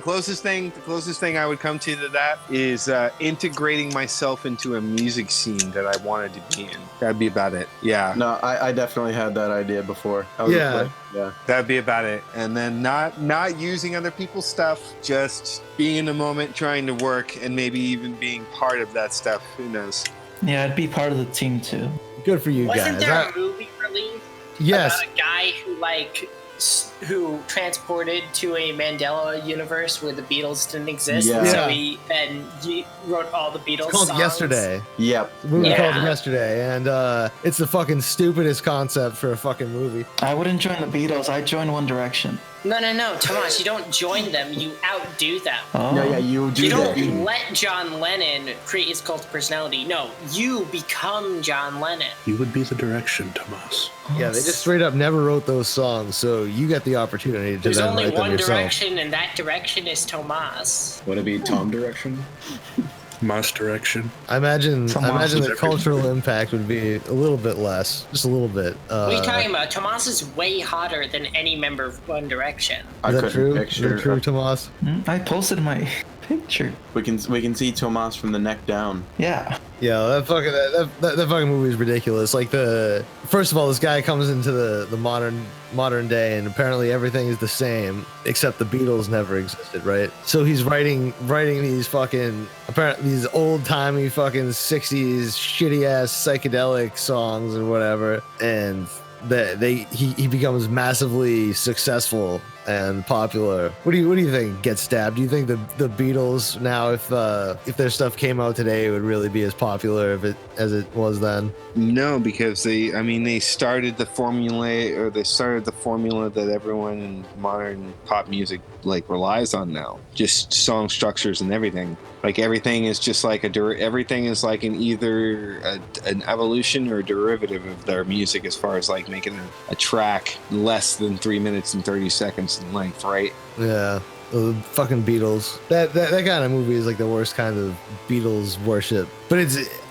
[SPEAKER 1] closest thing I would come to that is integrating myself into a music scene that I wanted to be in. That'd be about it. Yeah.
[SPEAKER 4] No, I definitely had that idea before.
[SPEAKER 2] Yeah.
[SPEAKER 1] That'd be about it. And then not using other people's stuff, just being in the moment, trying to work, and maybe even being part of that stuff. Who knows?
[SPEAKER 9] Yeah, I'd be part of the team too.
[SPEAKER 2] Good for you
[SPEAKER 10] Wasn't
[SPEAKER 2] guys.
[SPEAKER 10] there a movie released
[SPEAKER 2] Yes.
[SPEAKER 10] about a guy who transported to a Mandela universe where the Beatles didn't exist?
[SPEAKER 2] Yeah.
[SPEAKER 10] And so he wrote all the Beatles
[SPEAKER 2] It's called
[SPEAKER 10] songs.
[SPEAKER 2] Yesterday.
[SPEAKER 4] Yep.
[SPEAKER 2] The movie called Yesterday, and it's the fucking stupidest concept for a fucking movie.
[SPEAKER 9] I wouldn't join the Beatles. I'd join One Direction.
[SPEAKER 10] No, Tomas, you don't join them, you outdo them.
[SPEAKER 9] Oh.
[SPEAKER 4] Yeah, you do
[SPEAKER 10] You
[SPEAKER 4] that.
[SPEAKER 10] don't let John Lennon create his cult of personality. No, you become John Lennon.
[SPEAKER 15] You would be the direction, Tomas.
[SPEAKER 2] Yeah, they just straight up never wrote those songs, so you get the opportunity to
[SPEAKER 10] There's
[SPEAKER 2] then
[SPEAKER 10] only
[SPEAKER 2] write them
[SPEAKER 10] one
[SPEAKER 2] yourself.
[SPEAKER 10] direction, and that direction is Tomas.
[SPEAKER 6] Would it be Tom Direction?
[SPEAKER 15] Mas Direction.
[SPEAKER 2] I imagine
[SPEAKER 15] Tomas is
[SPEAKER 2] the
[SPEAKER 15] everything.
[SPEAKER 2] cultural impact would be a little bit less, just a little bit.
[SPEAKER 10] What are you talking about? Tomas is way hotter than any member of One Direction.
[SPEAKER 2] Is that true? Is that true, Tomas?
[SPEAKER 9] I posted my picture.
[SPEAKER 4] We can see Tomas from the neck down.
[SPEAKER 9] Yeah.
[SPEAKER 2] Yeah, that fucking movie is ridiculous. Like first of all, this guy comes into the modern day, and apparently everything is the same except the Beatles never existed, right? So he's writing these fucking these old timey fucking 60s shitty ass psychedelic songs or whatever, and he becomes massively successful and popular. What do you think? Get Stabbed? Do you think the Beatles now, if their stuff came out today, it would really be as popular as it was then?
[SPEAKER 1] No, because they started the formula that everyone in modern pop music relies on now. Just song structures and everything. Like everything is just like everything is like either an evolution or a derivative of their music, as far as like making a track less than 3 minutes and 30 seconds in length, right?
[SPEAKER 2] Yeah. The fucking Beatles. That kind of movie is like the worst kind of Beatles worship. But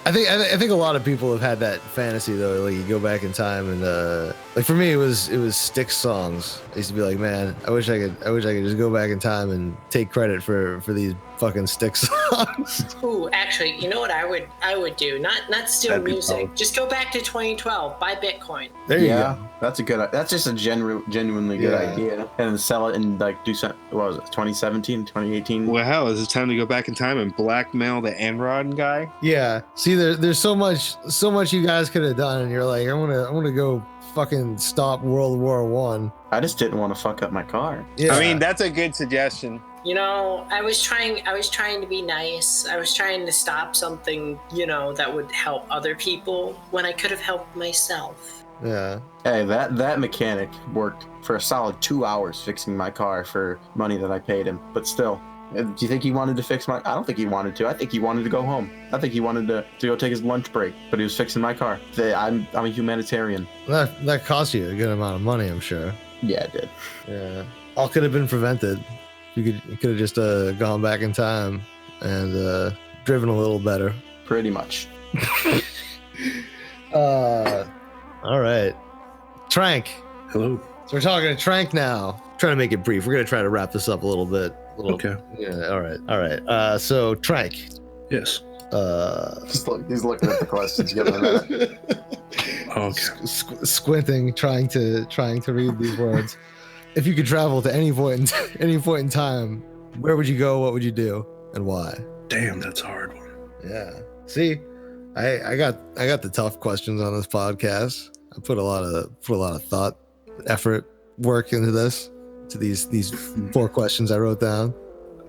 [SPEAKER 2] I think a lot of people have had that fantasy though. Like you go back in time and like for me it was Styx songs. I used to be like, man, I wish I could just go back in time and take credit for these fucking Styx songs.
[SPEAKER 10] Ooh, actually, you know what I would do? Not steal
[SPEAKER 2] That'd be
[SPEAKER 10] music.
[SPEAKER 2] dope.
[SPEAKER 10] Just go back to 2012. Buy Bitcoin.
[SPEAKER 2] There you go.
[SPEAKER 4] That's just a genuinely good idea. And sell it and like do something. What was it? 2017, 2018.
[SPEAKER 1] Well, hell, is it time to go back in time and blackmail the Enron guy?
[SPEAKER 2] Yeah. See, there's so much you guys could have done, and you're like, I want to go fucking stop World War One.
[SPEAKER 4] I just didn't want to fuck up my car.
[SPEAKER 2] Yeah.
[SPEAKER 1] I mean, that's a good suggestion.
[SPEAKER 10] You know, I was trying to be nice. I was trying to stop something, that would help other people when I could have helped myself.
[SPEAKER 2] Yeah.
[SPEAKER 4] Hey, that mechanic worked for a solid 2 hours fixing my car for money that I paid him. But still, Do you think he wanted to fix my? I don't think he wanted to. I think he wanted to go home. I think he wanted to go take his lunch break, but he was fixing my car. I'm a humanitarian.
[SPEAKER 2] That cost you a good amount of money, I'm sure.
[SPEAKER 4] Yeah, it did.
[SPEAKER 2] Yeah, all could have been prevented. You could have just gone back in time and driven a little better.
[SPEAKER 4] Pretty much.
[SPEAKER 2] All right, Tranq.
[SPEAKER 15] Hello.
[SPEAKER 2] So we're talking to Tranq now. Trying to make it brief. We're gonna try to wrap this up a little bit.
[SPEAKER 15] Okay.
[SPEAKER 2] Yeah. All right. So Tranq.
[SPEAKER 15] Yes.
[SPEAKER 4] He's looking at the questions. Give him a minute.
[SPEAKER 15] Okay.
[SPEAKER 2] Squinting, trying to read these words. If you could travel to any point in time, where would you go? What would you do, and why?
[SPEAKER 15] Damn, that's a hard one.
[SPEAKER 2] Yeah. See, I got the tough questions on this podcast. I put a lot of thought, effort, work into this. To these 4 questions I wrote down.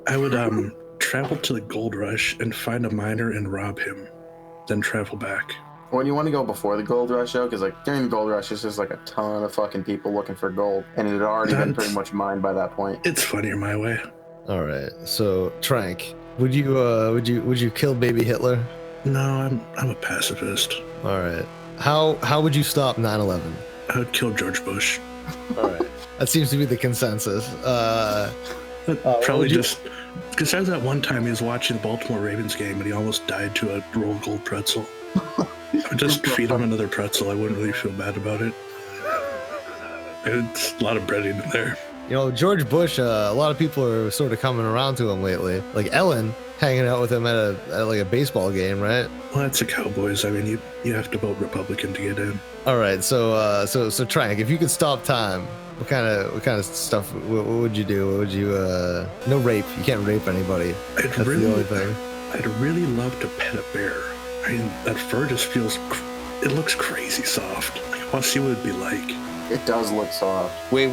[SPEAKER 15] I would travel to the gold rush and find a miner and rob him, then travel back.
[SPEAKER 4] When you want to go before the gold rush, though, because like during the gold rush, it's just like a ton of fucking people looking for gold, and it had already been pretty much mined by that point.
[SPEAKER 15] It's funnier my way.
[SPEAKER 2] All right. So Tranq, would you kill baby Hitler?
[SPEAKER 15] No, I'm a pacifist.
[SPEAKER 2] All right. How would you stop 9/11?
[SPEAKER 15] I would kill George Bush.
[SPEAKER 2] All right. That seems to be the consensus.
[SPEAKER 15] Probably just because there's that one time he was watching the Baltimore Ravens game and he almost died to a rolled gold pretzel. I would just feed him another pretzel. I wouldn't really feel bad about it. It's a lot of breading in there.
[SPEAKER 2] You know, George Bush, a lot of people are sort of coming around to him lately. Like Ellen hanging out with him at a baseball game, right?
[SPEAKER 15] Well, that's the Cowboys. I mean, you have to vote Republican to get in.
[SPEAKER 2] All right, so Tranq, if you could stop time, what kind of stuff what would you do? What would you no rape? You can't rape anybody. That's the only thing.
[SPEAKER 15] I'd really love to pet a bear. I mean, that fur just feels. It looks crazy soft. I want to see what it'd be like.
[SPEAKER 4] It does look soft.
[SPEAKER 1] Wait.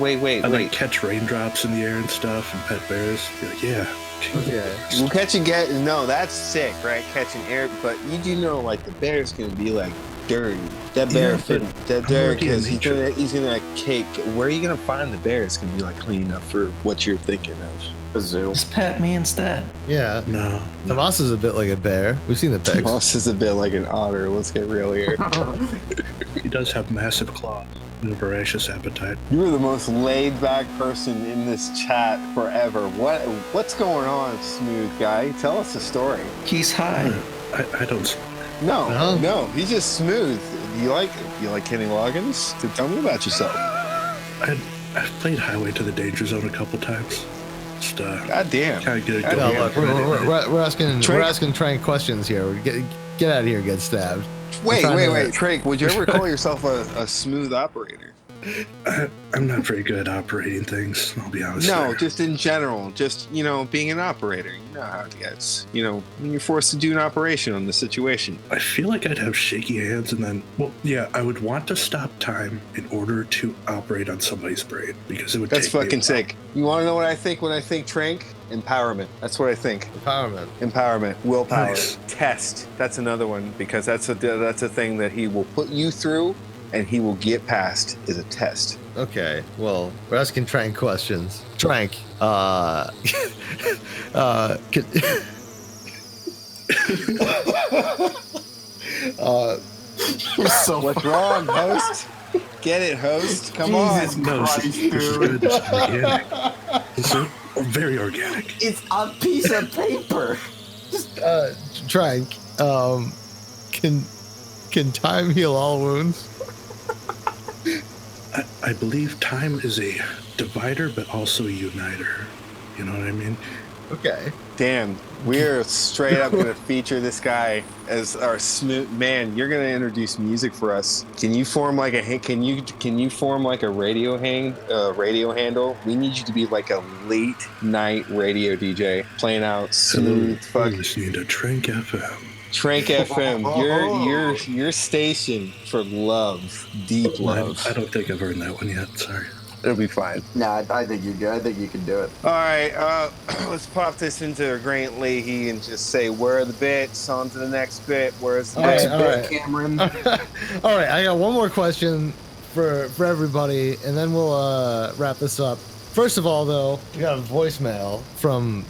[SPEAKER 15] I'd like catch raindrops in the air and stuff and pet bears. Be like, yeah.
[SPEAKER 1] Well, catch and get. No, that's sick, right? Catching air, but you do know, like the bear's gonna be like dirty. That bear, because he's gonna cake. Where are you gonna find the bear? It's gonna be like clean enough for what you're thinking of.
[SPEAKER 4] A zoo.
[SPEAKER 9] Just pet me instead.
[SPEAKER 2] Yeah.
[SPEAKER 15] No.
[SPEAKER 2] Tomas is a bit like a bear. We've seen the pics.
[SPEAKER 1] Tomas is a bit like an otter. Let's get real here.
[SPEAKER 15] He does have massive claws and a voracious appetite.
[SPEAKER 1] You are the most laid-back person in this chat forever. What's going on, smooth guy? Tell us a story.
[SPEAKER 9] He's high.
[SPEAKER 15] I don't.
[SPEAKER 1] No, he's just smooth. You like Kenny Loggins? So tell me about yourself.
[SPEAKER 15] I've played Highway to the Danger Zone a couple times. Just
[SPEAKER 1] God damn.
[SPEAKER 15] Kind of get it
[SPEAKER 2] No,
[SPEAKER 15] going.
[SPEAKER 2] look, we're asking Tranq questions here. Get out of here, get stabbed.
[SPEAKER 1] Wait, Tranq, would you ever call yourself a smooth operator?
[SPEAKER 15] I'm not very good at operating things, I'll be honest.
[SPEAKER 1] No, just in general. Just, being an operator. You know how it gets. When you're forced to do an operation on the situation.
[SPEAKER 15] I feel like I'd have shaky hands and then, I would want to stop time in order to operate on somebody's brain because it would
[SPEAKER 1] That's
[SPEAKER 15] take me a
[SPEAKER 1] fucking
[SPEAKER 15] while.
[SPEAKER 1] sick. You want to know what I think when I think Tranq? Empowerment. That's what I think.
[SPEAKER 2] Empowerment.
[SPEAKER 1] Willpower.
[SPEAKER 15] Nice.
[SPEAKER 1] Test. That's another one because that's a thing that he will put you through and he will get past is a test.
[SPEAKER 2] Okay, well, we're asking Tranq questions. Tranq,
[SPEAKER 1] what's wrong, host? Get it, host. Come on.
[SPEAKER 15] No, this is good. This is organic. This is very organic.
[SPEAKER 4] It's a piece of paper.
[SPEAKER 2] Tranq, can time heal all wounds?
[SPEAKER 15] I believe time is a divider, but also a uniter. You know what I mean?
[SPEAKER 2] Okay.
[SPEAKER 1] Damn, we're straight up gonna feature this guy as our smooth man. You're gonna introduce music for us. Can you form like a radio handle? We need you to be like a late night radio DJ playing out smooth.
[SPEAKER 15] You're listening to Tranq FM.
[SPEAKER 1] Tranq FM, your station for love, deep love.
[SPEAKER 15] I don't think I've earned that one yet. Sorry.
[SPEAKER 1] It'll be fine.
[SPEAKER 4] Nah, I think you're good. I think you can do it.
[SPEAKER 1] All right, let's pop this into Grant Leahy and just say, where are the bits? On to the next bit. Where's the next bit, Cameron?
[SPEAKER 2] All right, I got one more question for everybody, and then we'll wrap this up. First of all, though, we got a voicemail from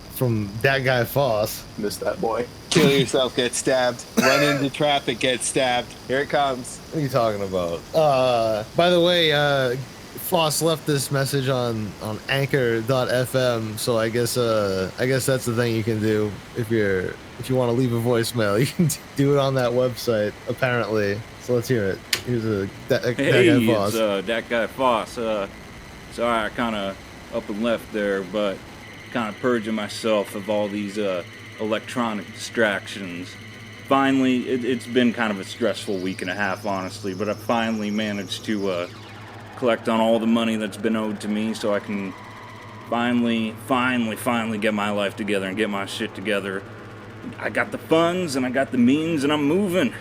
[SPEAKER 2] that guy Foss.
[SPEAKER 4] Miss that boy.
[SPEAKER 1] Kill yourself, get stabbed. Run into traffic, get stabbed. Here it comes.
[SPEAKER 2] What are you talking about? By the way, Foss left this message on anchor.fm, so I guess that's the thing you can do if you want to leave a voicemail. You can do it on that website, apparently. So let's hear it. Here's that guy Foss.
[SPEAKER 16] It's that guy Foss. Sorry, I kind of up and left there, but kind of purging myself of all these electronic distractions. Finally, it's been kind of a stressful week and a half, honestly, but I finally managed to collect on all the money that's been owed to me, so I can finally get my life together and get my shit together. I got the funds and I got the means, and I'm moving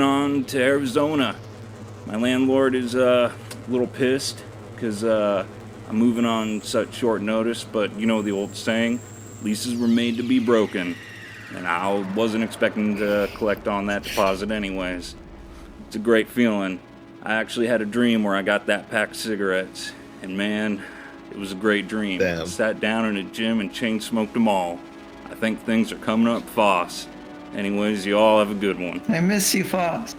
[SPEAKER 16] on to Arizona. My landlord is a little pissed because I'm moving on such short notice, but you know the old saying, leases were made to be broken, and I wasn't expecting to collect on that deposit anyways. It's a great feeling. I actually had a dream where I got that pack of cigarettes, and man, it was a great dream.
[SPEAKER 2] Damn.
[SPEAKER 16] I sat down in a gym and chain smoked them all. I think things are coming up fast. Anyways, you all have a good one.
[SPEAKER 9] I miss you, Foss.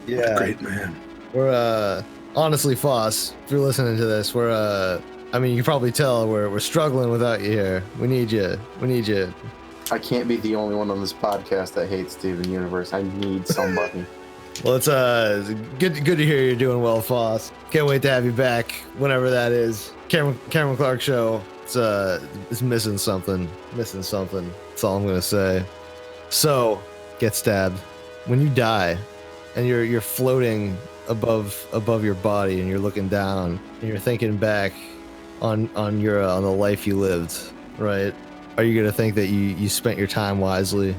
[SPEAKER 2] Yeah.
[SPEAKER 15] Great man.
[SPEAKER 2] We're honestly, Foss, if you're listening to this, I mean, you can probably tell we're struggling without you here. We need you.
[SPEAKER 4] I can't be the only one on this podcast that hates Steven Universe. I need somebody.
[SPEAKER 2] Well, it's good to hear you're doing well, Foss. Can't wait to have you back whenever that is. Cameron Clarke Show. It's missing something. That's all I'm gonna say. So, get stabbed. When you die, and you're floating above your body, and you're looking down, and you're thinking back on the life you lived, right? Are you gonna think that you spent your time wisely?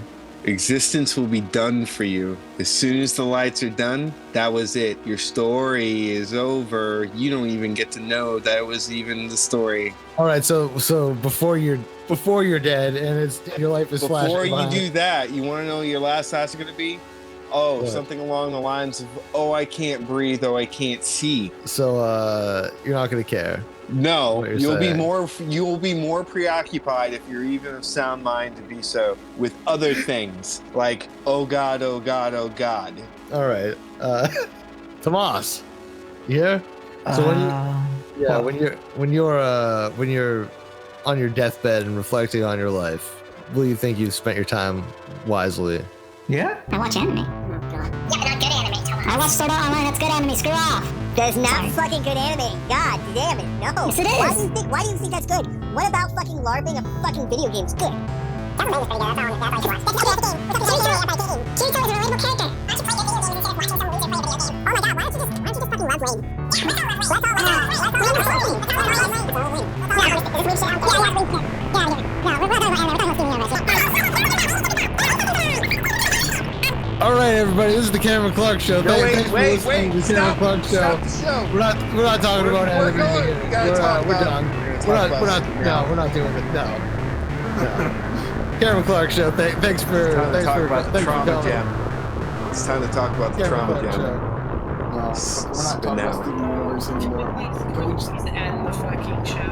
[SPEAKER 1] Existence will be done for you. As soon as the lights are done, that was it. Your story is over. You don't even get to know that was even the story.
[SPEAKER 2] All right, so before you're dead and your life is flashing
[SPEAKER 1] Before you
[SPEAKER 2] behind.
[SPEAKER 1] do that, you want to know what your last thoughts are going to be? Oh,
[SPEAKER 2] What?
[SPEAKER 1] something along the lines of, oh, I can't breathe, oh, I can't see.
[SPEAKER 2] So you're not gonna care.
[SPEAKER 1] No,
[SPEAKER 2] What you're
[SPEAKER 1] you'll be
[SPEAKER 2] saying.
[SPEAKER 1] more preoccupied if you're even of sound mind to be so with other things like oh god, oh god, oh god.
[SPEAKER 2] All right, Tomas, you here? So when you're on your deathbed and reflecting on your life, will you think you've spent your time wisely?
[SPEAKER 9] Yeah.
[SPEAKER 14] I watch anime. Yeah, but not good anime, Tomas. I watch Sword Art Online, that's good anime, screw off.
[SPEAKER 11] There's not fucking good anime. God damn it, no.
[SPEAKER 14] Yes, it is.
[SPEAKER 11] Why do you think that's good? What about fucking LARPing a fucking video game's good?
[SPEAKER 14] That's pretty good, that's all you should watch. Kirito is a relatable character. I should play your video games instead of watching some loser play a video game. Oh my god, why don't you just fucking love Wayne? Yeah, let's all love Wayne. Let's all love Wayne. Let's all love Wayne. Yeah, is this weird shit? Yeah, it's weird shit. Yeah, no, we're talking about anime, we're talking about Steven Universe.
[SPEAKER 2] All right, everybody, this is the Cameron Clarke Show. Thanks for listening to the Cameron Clarke Show.
[SPEAKER 1] Stop the show.
[SPEAKER 2] We're not talking about anime.
[SPEAKER 1] We gotta talk
[SPEAKER 2] We're
[SPEAKER 1] about
[SPEAKER 2] done. We're not doing it. No. Cameron Clarke Show. Thanks for
[SPEAKER 1] trauma jam. It's time to talk about the trauma
[SPEAKER 2] Clarke
[SPEAKER 1] jam.
[SPEAKER 2] Show.
[SPEAKER 4] We're not talking about Steven Universe anymore.
[SPEAKER 10] Can we just end the fucking show?